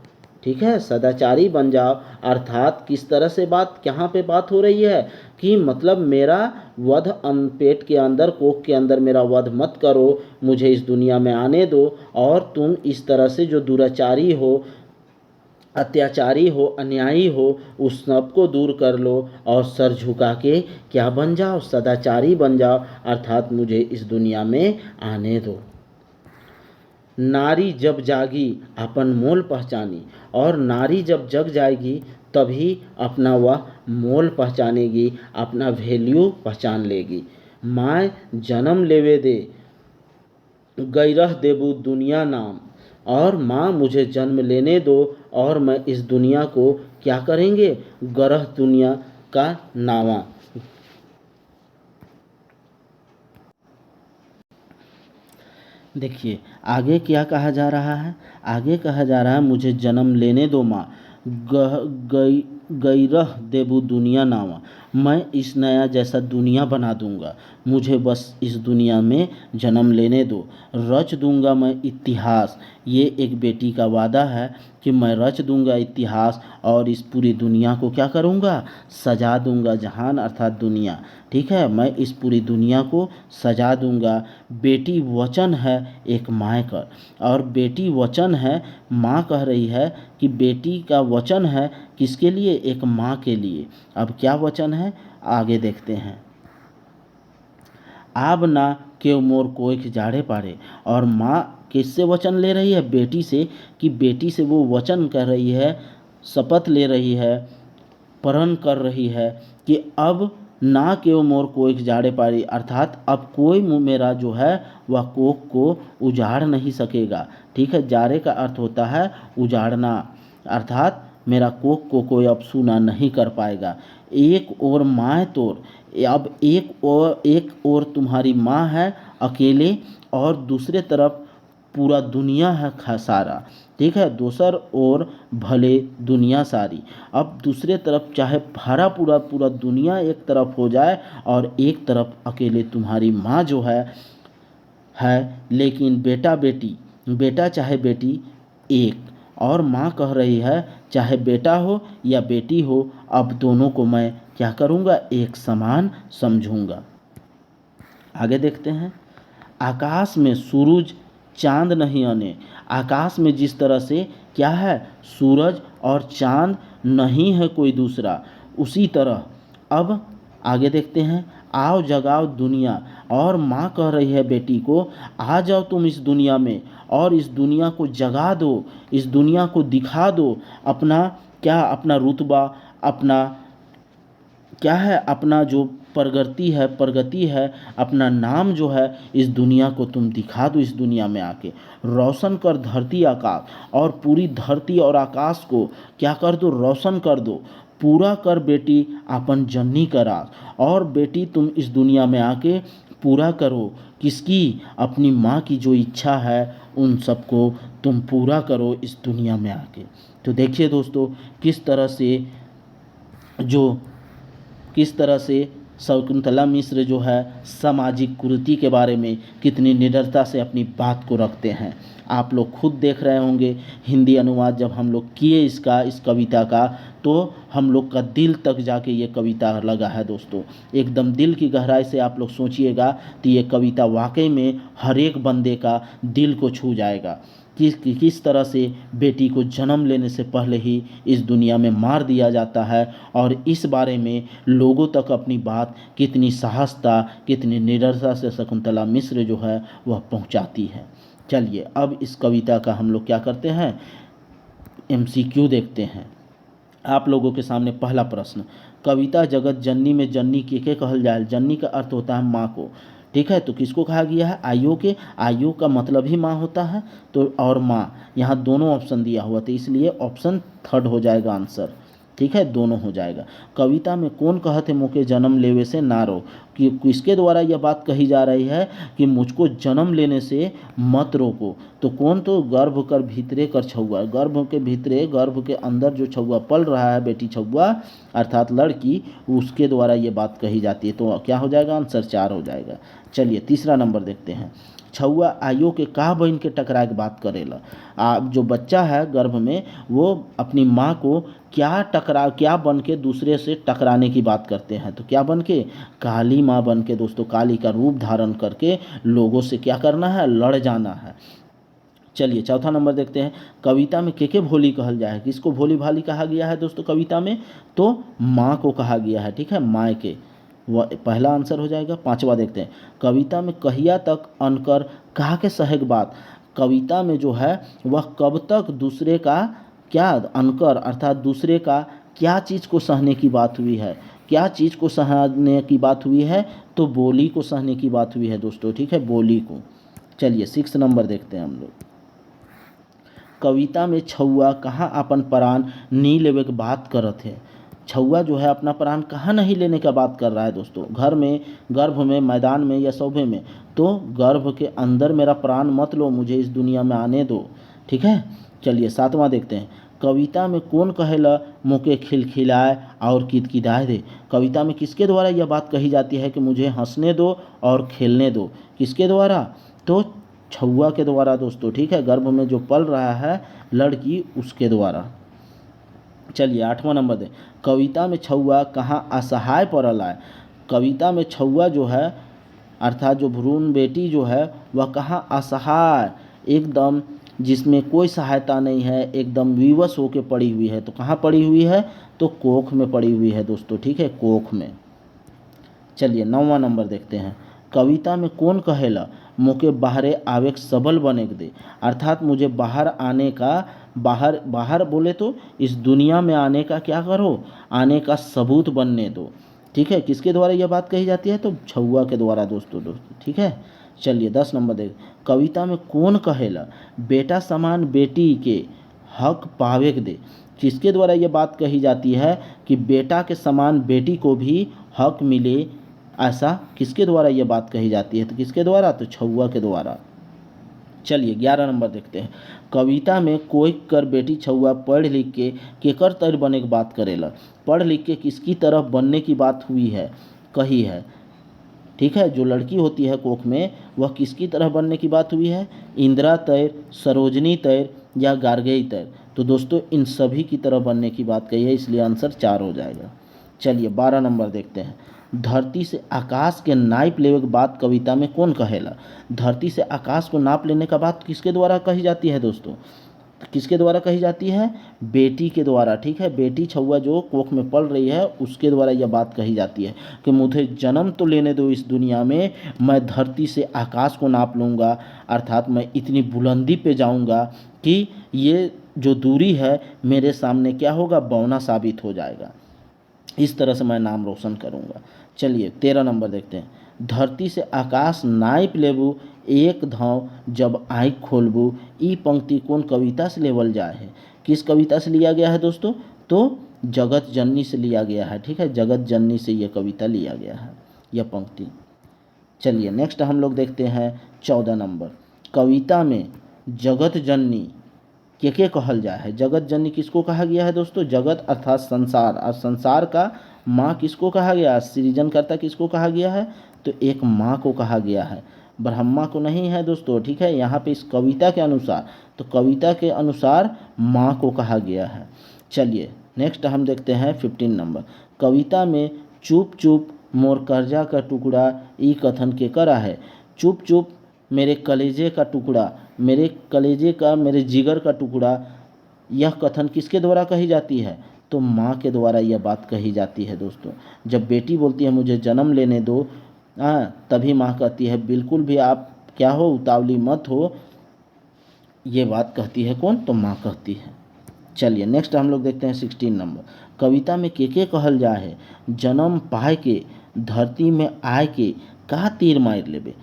ठीक है, सदाचारी बन जाओ। अर्थात किस तरह से बात, कहाँ पे बात हो रही है कि मतलब मेरा वध, पेट के अंदर, कोख के अंदर मेरा वध मत करो, मुझे इस दुनिया में आने दो। और तुम इस तरह से जो दुराचारी हो, अत्याचारी हो, अन्यायी हो, उस सब को दूर कर लो और सर झुका के क्या बन जाओ? सदाचारी बन जाओ, अर्थात मुझे इस दुनिया में आने दो। नारी जब जागी अपन मोल पहचानी। और नारी जब जग जाएगी तभी अपना वह मोल पहचानेगी, अपना वैल्यू पहचान लेगी। माय जन्म लेवे दे गैरह देबू दुनिया नाम। और माँ मुझे जन्म लेने दो और मैं इस दुनिया को क्या करेंगे? गरह दुनिया का नावा। देखिए आगे क्या कहा जा रहा है। आगे कहा जा रहा है, मुझे जन्म लेने दो माँ, गैरह देबू दुनिया नावा। मैं इस नया जैसा दुनिया बना दूंगा, मुझे बस इस दुनिया में जन्म लेने दो। रच दूंगा मैं इतिहास। ये एक बेटी का वादा है कि मैं रच दूंगा इतिहास और इस पूरी दुनिया को क्या करूंगा? सजा दूंगा। जहान अर्थात दुनिया। ठीक है, मैं इस पूरी दुनिया को सजा दूंगा। बेटी वचन है एक माँ का। और बेटी वचन है, माँ कह रही है कि बेटी का वचन है किसके लिए? एक माँ के लिए। अब क्या वचन है आगे देखते हैं। आब ना केव मोर कोइख जाड़े पारे। और माँ किससे वचन ले रही है? बेटी से। कि बेटी से वो वचन कर रही है, शपथ ले रही है, प्रण कर रही है कि अब ना केव मोर कोइख जाड़े पारी। अर्थात अब कोई मेरा जो है वह कोख को उजाड़ नहीं सकेगा। ठीक है, जाड़े का अर्थ होता है उजाड़ना, अर्थात मेरा कोख को कोई अब सूना नहीं कर पाएगा। एक और माँ तोर, अब एक और तुम्हारी माँ है अकेले और दूसरे तरफ पूरा दुनिया है सारा। ठीक है, दूसर और भले दुनिया सारी। अब दूसरे तरफ चाहे भरा पूरा पूरा दुनिया एक तरफ हो जाए और एक तरफ अकेले तुम्हारी माँ जो है लेकिन बेटा बेटी, बेटा चाहे बेटी एक। और माँ कह रही है चाहे बेटा हो या बेटी हो, अब दोनों को मैं क्या करूँगा? एक समान समझूंगा। आगे देखते हैं। आकाश में सूरज चांद नहीं आने। आकाश में जिस तरह से क्या है? सूरज और चांद नहीं है कोई दूसरा, उसी तरह अब आगे देखते हैं। आओ जगाओ दुनिया। और माँ कह रही है बेटी को, आ जाओ तुम इस दुनिया में और इस दुनिया को जगा दो, इस दुनिया को दिखा दो अपना क्या? अपना रुतबा, अपना क्या है? अपना जो प्रगति है, अपना नाम जो है, इस दुनिया को तुम दिखा दो। इस दुनिया में आके रोशन कर धरती आकाश। और पूरी धरती और आकाश को क्या कर दो? रोशन कर दो। पूरा कर बेटी अपन जननी का राज। और बेटी तुम इस दुनिया में आके पूरा करो किसकी? अपनी माँ की जो इच्छा है उन सबको तुम पूरा करो इस दुनिया में आके। तो देखिए दोस्तों किस तरह से जो किस तरह से शकुंतला मिश्र जो है सामाजिक कुरीति के बारे में कितनी निडरता से अपनी बात को रखते हैं। आप लोग खुद देख रहे होंगे हिंदी अनुवाद जब हम लोग किए इस कविता का, तो हम लोग का दिल तक जाके ये कविता लगा है दोस्तों। एकदम दिल की गहराई से आप लोग सोचिएगा तो ये कविता वाकई में हर एक बंदे का दिल को छू जाएगा। किस तरह से बेटी को जन्म लेने से पहले ही इस दुनिया में मार दिया जाता है, और इस बारे में लोगों तक अपनी बात कितनी साहसता, कितनी निडरता से शकुंतला मिश्र जो है वह पहुंचाती है। चलिए अब इस कविता का हम लोग क्या करते हैं, MCQ देखते हैं। आप लोगों के सामने पहला प्रश्न, कविता जगत जननी में जननी के कहल जाए। जननी का अर्थ होता है माँ को, ठीक है। तो किसको कहा गया है, आयु के। आयु का मतलब ही माँ होता है, तो और माँ यहाँ दोनों ऑप्शन दिया हुआ, तो इसलिए ऑप्शन थर्ड हो जाएगा आंसर, ठीक है, दोनों हो जाएगा। कविता में कौन कहते मोके जन्म लेवे से ना रो, कि किसके द्वारा यह बात कही जा रही है कि मुझको जन्म लेने से मत रोको। तो कौन, तो गर्भ कर भीतरे कर छुआ, गर्भ के भीतरे, गर्भ के अंदर जो छुआ पल रहा है, बेटी छुआ अर्थात लड़की, उसके द्वारा ये बात कही जाती है। तो क्या हो जाएगा, आंसर 4 हो जाएगा। चलिए तीसरा नंबर देखते हैं। छुआ आयो के कहा बहन के टकरा के बात करेला। आप जो बच्चा है गर्भ में, वो अपनी माँ को क्या बन के दूसरे से टकराने की बात करते हैं। तो क्या बन के, काली माँ बन के दोस्तों, काली का रूप धारण करके लोगों से क्या करना है, लड़ जाना है। चलिए चौथा नंबर देखते हैं। कविता में के भोली कहल जाए, किसको भोली भाली कहा गया है दोस्तों कविता में, तो माँ को कहा गया है, ठीक है, माँ के, वह पहला आंसर हो जाएगा। पांचवा देखते हैं। कविता में कहिया तक अनकर कहा के सहग बात। कविता में जो है वह कब तक दूसरे का क्या, अनकर अर्थात दूसरे का क्या चीज़ को सहने की बात हुई है, क्या चीज़ को सहने की बात हुई है, तो बोली को सहने की बात हुई है दोस्तों, ठीक है, बोली को। चलिए 6 नंबर देखते हैं हम लोग। कविता में छुआ कहाँ अपन प्राण नी लेवे के बात करत है। छुआ जो है अपना प्राण कहाँ नहीं लेने का बात कर रहा है दोस्तों, घर में, गर्भ में, मैदान में या सौभे में। तो गर्भ के अंदर मेरा प्राण मत लो, मुझे इस दुनिया में आने दो, ठीक है। चलिए 7वां देखते हैं। कविता में कौन कहेला मुके खिलखिलाए और किदकिदाए दे। कविता में किसके द्वारा यह बात कही जाती है कि मुझे हंसने दो और खेलने दो, किसके द्वारा, तो छुआ के द्वारा दोस्तों, ठीक है, गर्भ में जो पल रहा है लड़की, उसके द्वारा। चलिए 8वां नंबर दें। कविता में छुआ कहाँ असहाय पड़ल आए। कविता में छुआ जो है अर्थात जो भ्रूण बेटी जो है वह कहाँ असहाय, एकदम जिसमें कोई सहायता नहीं है, एकदम विवश होकर पड़ी हुई है। तो कहाँ पड़ी हुई है, तो कोख में पड़ी हुई है दोस्तों, ठीक है, कोख में। चलिए 9वां नंबर देखते हैं। कविता में कौन कहेला मोके बाहरे आवे सबल बने के दे। अर्थात मुझे बाहर आने का, बाहर बाहर बोले तो इस दुनिया में आने का क्या करो, आने का सबूत बनने दो, ठीक है। किसके द्वारा यह बात कही जाती है, तो छुआ के द्वारा दोस्तों, ठीक है। चलिए 10 नंबर देख। कविता में कौन कहेला बेटा समान बेटी के हक पावे के दे। किसके द्वारा यह बात कही जाती है कि बेटा के समान बेटी को भी हक मिले, ऐसा किसके द्वारा यह बात कही जाती है, तो किसके द्वारा, तो छुआ के द्वारा। चलिए 11 नंबर देखते हैं। कविता में कोई कर बेटी छुआ पढ़ लिख के केकर तर बने की बात करेला। पढ़ लिख के किसकी तरफ बनने की बात हुई है, कही है, ठीक है। जो लड़की होती है कोख में, वह किसकी तरह बनने की बात हुई है, इंदिरा तैर, सरोजनी तैर या गार्गेय तैर। तो दोस्तों इन सभी की तरह बनने की बात कही है, इसलिए आंसर 4 हो जाएगा। चलिए 12 नंबर देखते हैं। धरती से आकाश के नाप लेवे के बात कविता में कौन कहेला। धरती से आकाश को नाप लेने का बात किसके द्वारा कही जाती है दोस्तों, किसके द्वारा कही जाती है, बेटी के द्वारा, ठीक है। बेटी छुआ जो कोख में पल रही है उसके द्वारा यह बात कही जाती है कि मुझे जन्म तो लेने दो इस दुनिया में, मैं धरती से आकाश को नाप लूँगा, अर्थात मैं इतनी बुलंदी पे जाऊँगा कि ये जो दूरी है मेरे सामने क्या होगा, बौना साबित हो जाएगा। इस तरह से मैं नाम रोशन करूँगा। चलिए 13 नंबर देखते हैं। धरती से आकाश नाप लेबू एक धाव जब आँख खोलबू। ई पंक्ति कौन कविता से लेवल जाए है, किस कविता से लिया गया है दोस्तों, तो जगत जननी से लिया गया है, ठीक है, जगत जननी से यह कविता लिया गया है, यह पंक्ति। चलिए नेक्स्ट हम लोग देखते हैं 14 नंबर। कविता में जगत जननी के कहल जाए है। जगत जननी किसको कहा गया है दोस्तों? जगत अर्थात संसार, और संसार का माँ किसको कहा गया? सृजनकर्ता किसको कहा गया है? तो एक माँ को कहा गया है, ब्रह्मा को नहीं है दोस्तों, ठीक है। यहाँ पे इस कविता के अनुसार, तो कविता के अनुसार माँ को कहा गया है। चलिए नेक्स्ट हम देखते हैं 15 नंबर। कविता में चुप चुप मोर कर्जा का टुकड़ा ई कथन के करा है। चुप चुप मेरे कलेजे का टुकड़ा, मेरे कलेजे का, मेरे जिगर का टुकड़ा, यह कथन किसके द्वारा कही जाती है? तो माँ के द्वारा यह बात कही जाती है दोस्तों। जब बेटी बोलती है मुझे जन्म लेने दो, तभी माँ कहती है बिल्कुल भी आप क्या हो, उतावली मत हो। ये बात कहती है कौन? तो माँ कहती है। चलिए नेक्स्ट हम लोग देखते हैं 16 नंबर। कविता में के कहल जा है। जन्म पाए के धरती में आए के का तीर मार लेबे।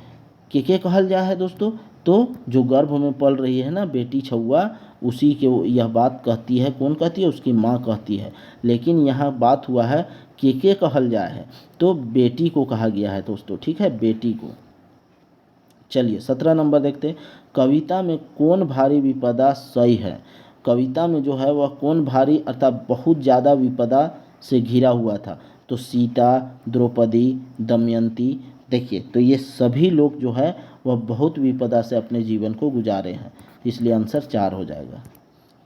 के कहल जा है दोस्तों? तो जो गर्भ में पल रही है ना बेटी छुआ, उसी के यह बात कहती है। कौन कहती है? उसकी माँ कहती है। लेकिन यहाँ बात हुआ है के कहल जा है, तो बेटी को कहा गया है दोस्तों, ठीक है, बेटी को। चलिए 17 नंबर देखते हैं। कविता में कौन भारी विपदा सही है। कविता में जो है वह कौन भारी अर्थात बहुत ज़्यादा विपदा से घिरा हुआ था। तो सीता, द्रौपदी, दमयंती। देखिए तो ये सभी लोग जो है वह बहुत विपदा से अपने जीवन को गुजारे हैं, इसलिए आंसर 4 हो जाएगा।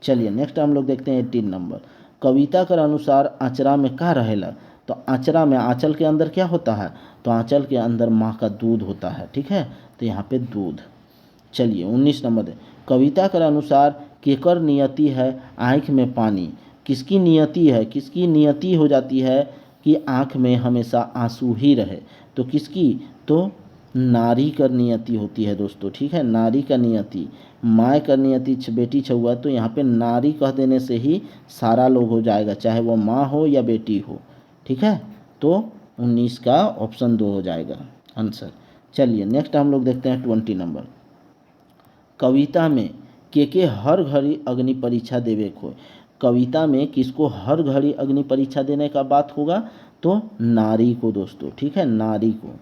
चलिए नेक्स्ट हम लोग देखते हैं 18 नंबर। कविता के अनुसार आँचरा में का रहेला। तो आँचरा में, आँचल के अंदर क्या होता है? तो आँचल के अंदर माँ का दूध होता है, ठीक है, तो यहाँ पे दूध। चलिए 19 नंबर दे। कविता के अनुसार केकर नियति है आँख में पानी। किसकी नियति है? किसकी नियति हो जाती है कि आँख में हमेशा आंसू ही रहे। तो किसकी? तो नारी का नियति होती है दोस्तों, ठीक है, नारी का नियति। माँ का नियति बेटी छुआ, तो यहाँ पे नारी कह देने से ही सारा लोग हो जाएगा, चाहे वो माँ हो या बेटी हो, ठीक है। तो 19 का ऑप्शन 2 हो जाएगा आंसर। चलिए नेक्स्ट हम लोग देखते हैं 20 नंबर। कविता में के हर घड़ी अग्नि परीक्षा देवे को। कविता में किसको हर घड़ी अग्नि परीक्षा देने का बात होगा? तो नारी को दोस्तों, ठीक है, नारी को।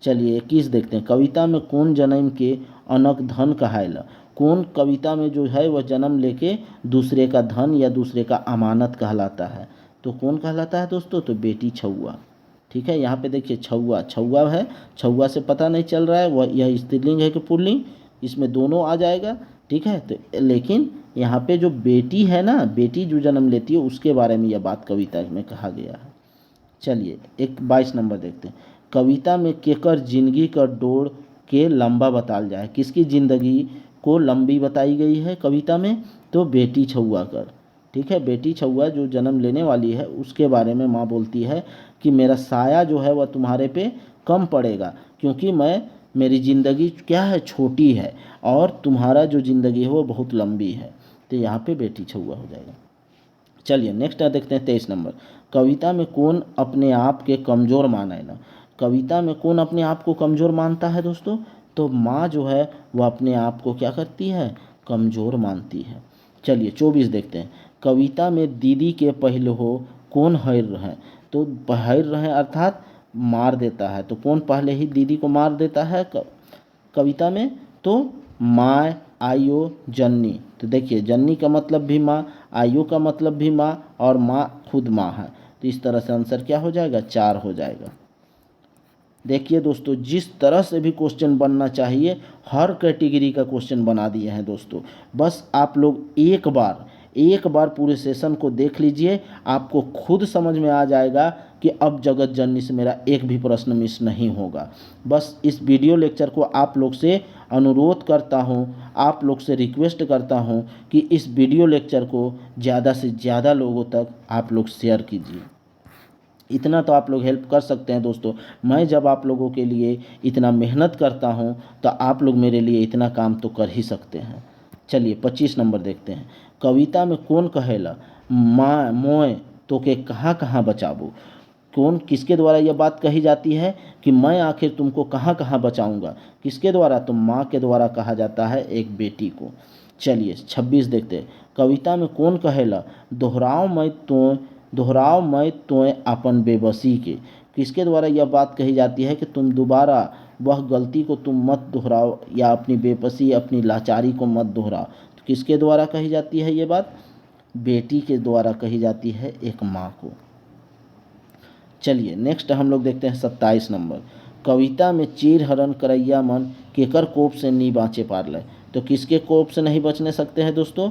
चलिए 21 देखते हैं। कविता में कौन जन्म के अनक धन कहायला। कौन कविता में जो है वह जन्म लेके दूसरे का धन या दूसरे का अमानत कहलाता है। तो कौन कहलाता है दोस्तों? तो बेटी छुआ, ठीक है। यहाँ पे देखिए छुआ, छुआ है, छुआ से पता नहीं चल रहा है वह यह स्त्रीलिंग है कि पुल्लिंग, इसमें दोनों आ जाएगा, ठीक है। तो लेकिन यहाँ पे जो बेटी है ना, बेटी जो जन्म लेती है उसके बारे में यह बात कविता में कहा गया है। चलिए 22 नंबर देखते हैं। कविता में केकर जिंदगी का डोर के लंबा बताल जाए। किसकी ज़िंदगी को लंबी बताई गई है कविता में? तो बेटी छुआ कर, ठीक है, बेटी छुआ जो जन्म लेने वाली है उसके बारे में माँ बोलती है कि मेरा साया जो है वह तुम्हारे पे कम पड़ेगा, क्योंकि मेरी ज़िंदगी क्या है, छोटी है, और तुम्हारा जो ज़िंदगी है वो बहुत लंबी है। तो यहाँ पे बेटी छुआ हो जाएगा। चलिए नेक्स्ट देखते हैं 23 नंबर। कविता में कौन अपने आप के कमज़ोर माने ना। कविता में कौन अपने आप को कमज़ोर मानता है दोस्तों? तो माँ जो है वह अपने आप को क्या करती है? कमज़ोर मानती है। चलिए 24 देखते हैं। कविता में दीदी के पहले हो कौन हैर रहे। तो हैर रहे अर्थात मार देता है। तो कौन पहले ही दीदी को मार देता है कविता में? तो माँ, आयो, जन्नी। तो देखिए जन्नी का मतलब भी माँ, आयु का मतलब भी माँ, और माँ खुद माँ है। तो इस तरह से आंसर क्या हो जाएगा? 4 हो जाएगा। देखिए दोस्तों जिस तरह से भी क्वेश्चन बनना चाहिए हर कैटेगरी का क्वेश्चन बना दिए हैं दोस्तों। बस आप लोग एक बार पूरे सेशन को देख लीजिए, आपको खुद समझ में आ जाएगा कि अब जगत जननी से मेरा एक भी प्रश्न मिस नहीं होगा। बस इस वीडियो लेक्चर को आप लोग से अनुरोध करता हूँ, आप लोग से रिक्वेस्ट करता हूँ कि इस वीडियो लेक्चर को ज़्यादा से ज़्यादा लोगों तक आप लोग शेयर कीजिए। इतना तो आप लोग हेल्प कर सकते हैं दोस्तों। मैं जब आप लोगों के लिए इतना मेहनत करता हूं तो आप लोग मेरे लिए इतना काम तो कर ही सकते हैं। चलिए 25 नंबर देखते हैं। कविता में कौन कहेला माँ मोए तो के कहाँ कहाँ बचाबू। कौन, किसके द्वारा यह बात कही जाती है कि मैं आखिर तुमको कहाँ कहाँ बचाऊंगा। किसके द्वारा? तो माँ के द्वारा कहा जाता है एक बेटी को। चलिए 26 देखते हैं। कविता में कौन कहेला दोहराओ मैं तोय अपन बेबसी के। किसके द्वारा यह बात कही जाती है कि तुम दोबारा वह गलती को तुम मत दोहराओ, या अपनी बेबसी अपनी लाचारी को मत दोहराओ। किसके द्वारा कही जाती है ये बात? बेटी के द्वारा कही जाती है एक माँ को। चलिए नेक्स्ट हम लोग देखते हैं 27 नंबर। कविता में चीर हरण करैया मन केकर कोप से नी बाँचे पारलय। तो किसके कोप से नहीं बचने सकते हैं दोस्तों?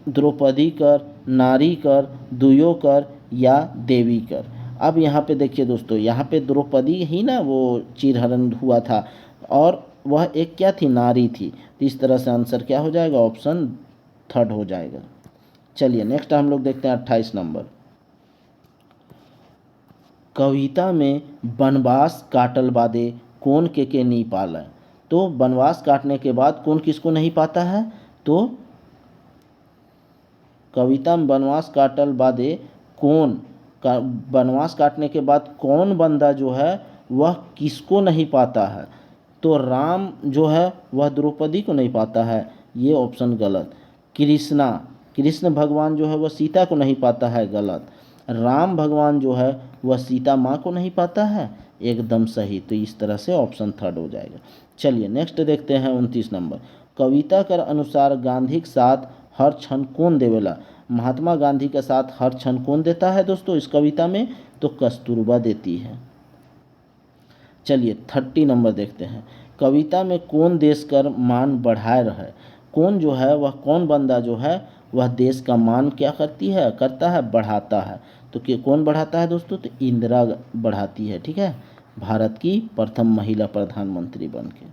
द्रौपदी कर, नारी कर, दुयो कर या देवी कर। अब यहाँ पे देखिए दोस्तों, यहाँ पे द्रौपदी ही ना वो चीरहरण हुआ था और वह एक क्या थी? नारी थी। तो इस तरह से आंसर क्या हो जाएगा? ऑप्शन थर्ड हो जाएगा। चलिए नेक्स्ट हम लोग देखते हैं 28 नंबर। कविता में बनवास काटल बादे कौन के नहीं पाला। तो बनवास काटने के बाद कौन किसको नहीं पाता है? तो कविता में बनवास काटल बादे कौन का बनवास काटने के बाद कौन बंदा जो है वह किसको नहीं पाता है? तो राम जो है वह द्रौपदी को नहीं पाता है, ये ऑप्शन गलत। कृष्ण भगवान जो है वह सीता को नहीं पाता है, गलत। राम भगवान जो है वह सीता माँ को नहीं पाता है, एकदम सही। तो इस तरह से ऑप्शन थर्ड हो जाएगा। चलिए नेक्स्ट देखते हैं 29 नंबर। कविता कर अनुसार गांधी के साथ हर क्षण कौन देवेला। महात्मा गांधी के साथ हर क्षण कौन देता है दोस्तों इस कविता में? तो कस्तूरबा देती है। चलिए 30 नंबर देखते हैं। कविता में कौन देश कर मान बढ़ाए रहे। कौन जो है वह कौन बंदा जो है वह देश का मान क्या करता है? बढ़ाता है। तो कौन बढ़ाता है दोस्तों? तो इंदिरा बढ़ाती है, ठीक है, भारत की प्रथम महिला प्रधानमंत्री बन के।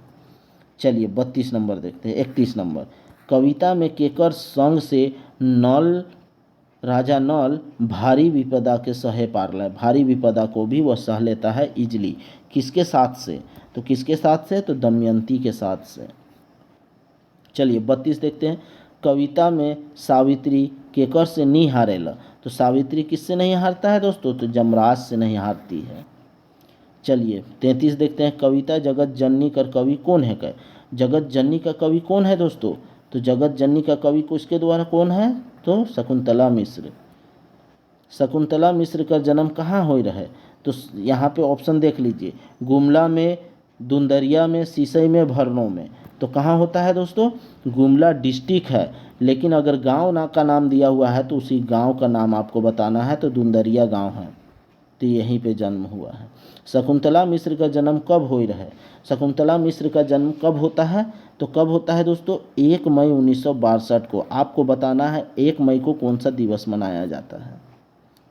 चलिए 32 नंबर देखते हैं। 31 नंबर। कविता में केकर संग से राजा नल भारी विपदा के सहे पारलय। भारी विपदा को भी वह सह लेता है इजली। किसके साथ से? तो किसके साथ से? तो दमयंती के साथ से। चलिए 32 देखते हैं। कविता में सावित्री केकर से नहीं हारेला। तो सावित्री किससे नहीं हारता है दोस्तों? तो जमराज से नहीं हारती है। चलिए 33 देखते हैं। कविता जगत जननी का कवि कौन है? क्या जगत जननी का कवि कौन है दोस्तों? तो जगत जननी का कवि को इसके द्वारा कौन है? तो शकुंतला मिश्र। शकुंतला मिश्र का जन्म कहाँ हो रहा है? तो यहाँ पे ऑप्शन देख लीजिए, गुमला में, दुंदरिया में, सिसई में, भरनों में। तो कहाँ होता है दोस्तों? गुमला डिस्ट्रिक्ट है, लेकिन अगर गांव का नाम दिया हुआ है तो उसी गांव का नाम आपको बताना है। तो दुंदरिया गांव है, तो यहीं पे जन्म हुआ है। शकुंतला मिश्र का जन्म कब हो रहा है? शकुंतला मिश्र का जन्म कब होता है? तो कब होता है दोस्तों? 1 मई 1962 को। आपको बताना है 1 मई को कौन सा दिवस मनाया जाता है।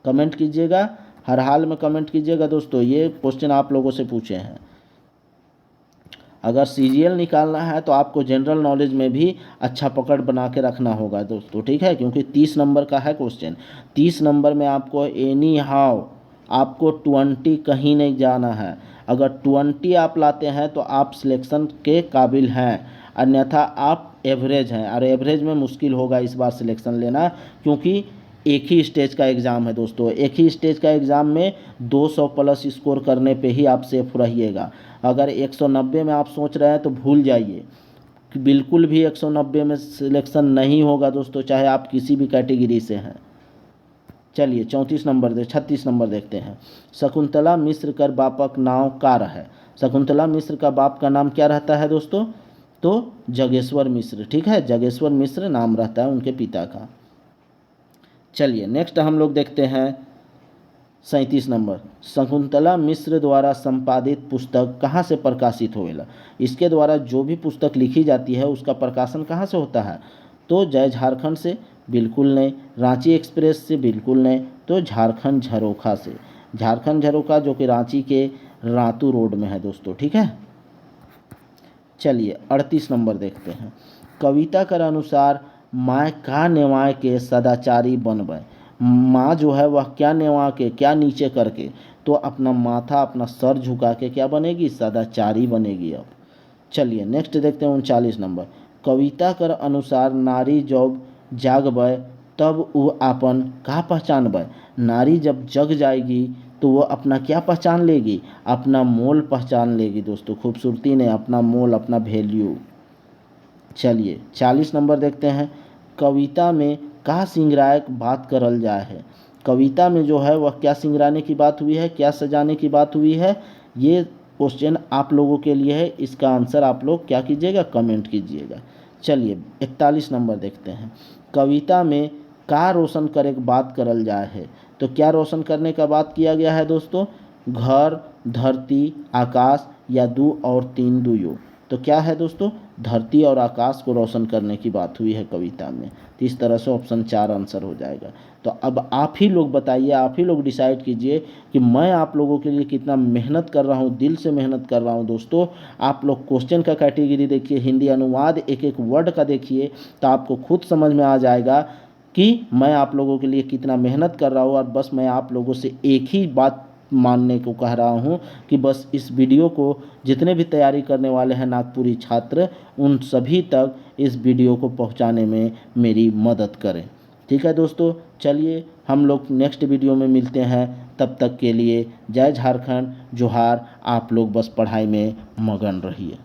कमेंट कीजिएगा, हर हाल में कमेंट कीजिएगा दोस्तों, ये क्वेश्चन आप लोगों से पूछे हैं। अगर सीरियल निकालना है तो आपको जनरल नॉलेज में भी अच्छा पकड़ बना के रखना होगा दोस्तों, ठीक है, क्योंकि 30 नंबर का है क्वेश्चन। 30 नंबर में आपको एनी हाउ आपको 20 कहीं नहीं जाना है। अगर 20 आप लाते हैं तो आप सिलेक्शन के काबिल हैं, अन्यथा आप एवरेज हैं, और एवरेज में मुश्किल होगा इस बार सिलेक्शन लेना, क्योंकि एक ही स्टेज का एग्ज़ाम है दोस्तों। एक ही स्टेज का एग्ज़ाम में 200 प्लस स्कोर करने पे ही आप सेफ रहिएगा। अगर 190 में आप सोच रहे हैं तो भूल जाइए, बिल्कुल भी 190 में सिलेक्शन नहीं होगा दोस्तों, चाहे आप किसी भी कैटेगरी से हैं। चलिए 36 नंबर देखते हैं। शकुंतला मिश्र कर बापक नाम का है। शकुंतला मिश्र का बाप का नाम क्या रहता है दोस्तों? तो जगेश्वर मिश्र, ठीक है, जगेश्वर मिश्र नाम रहता है उनके पिता का। चलिए नेक्स्ट हम लोग देखते हैं 37 नंबर। शकुंतला मिश्र द्वारा संपादित पुस्तक कहाँ से प्रकाशित होएला। इसके द्वारा जो भी पुस्तक लिखी जाती है उसका प्रकाशन कहाँ से होता है? तो जय झारखंड से, बिल्कुल नहीं। रांची एक्सप्रेस से, बिल्कुल नहीं। तो झारखंड झरोखा से। झारखंड झरोखा जो कि रांची के रातू रोड में है दोस्तों, ठीक है। चलिए 38 नंबर देखते हैं। कविता के अनुसार माँ का नेवाए के सदाचारी बनबे। माँ जो है वह क्या नेवा के, क्या नीचे करके, तो अपना माथा, अपना सर झुका के क्या बनेगी? सदाचारी बनेगी। अब चलिए नेक्स्ट देखते हैं 39 नंबर। कविता कर अनुसार नारी जब जागबै तब वो अपन का पहचानबै। नारी जब जग जाएगी तो वो अपना क्या पहचान लेगी? अपना मोल पहचान लेगी दोस्तों, खूबसूरती ने, अपना मोल, अपना वैल्यू। चलिए 40 नंबर देखते हैं। कविता में का सिंगराय बात करल जाए है। कविता में जो है वह क्या सिंगराने की बात हुई है, क्या सजाने की बात हुई है, ये क्वेश्चन आप लोगों के लिए है। इसका आंसर आप लोग क्या कीजिएगा? कमेंट कीजिएगा। चलिए 41 नंबर देखते हैं। कविता में का रोशन करे के बात करल जाए है, तो क्या रोशन करने का बात किया गया है दोस्तों? घर, धरती, आकाश या दो और तीन दुयो। तो क्या है दोस्तों? धरती और आकाश को रोशन करने की बात हुई है कविता में। तो इस तरह से ऑप्शन 4 आंसर हो जाएगा। तो अब आप ही लोग बताइए, आप ही लोग डिसाइड कीजिए कि मैं आप लोगों के लिए कितना मेहनत कर रहा हूँ, दिल से मेहनत कर रहा हूँ दोस्तों। आप लोग क्वेश्चन का कैटेगरी देखिए, हिंदी अनुवाद एक एक वर्ड का देखिए, तो आपको खुद समझ में आ जाएगा कि मैं आप लोगों के लिए कितना मेहनत कर रहा हूँ। और बस मैं आप लोगों से एक ही बात मानने को कह रहा हूँ कि बस इस वीडियो को जितने भी तैयारी करने वाले हैं नागपुरी छात्र, उन सभी तक इस वीडियो को पहुँचाने में मेरी मदद करें। ठीक है दोस्तों, चलिए हम लोग नेक्स्ट वीडियो में मिलते हैं। तब तक के लिए जय झारखंड, जोहार। आप लोग बस पढ़ाई में मगन रहिए।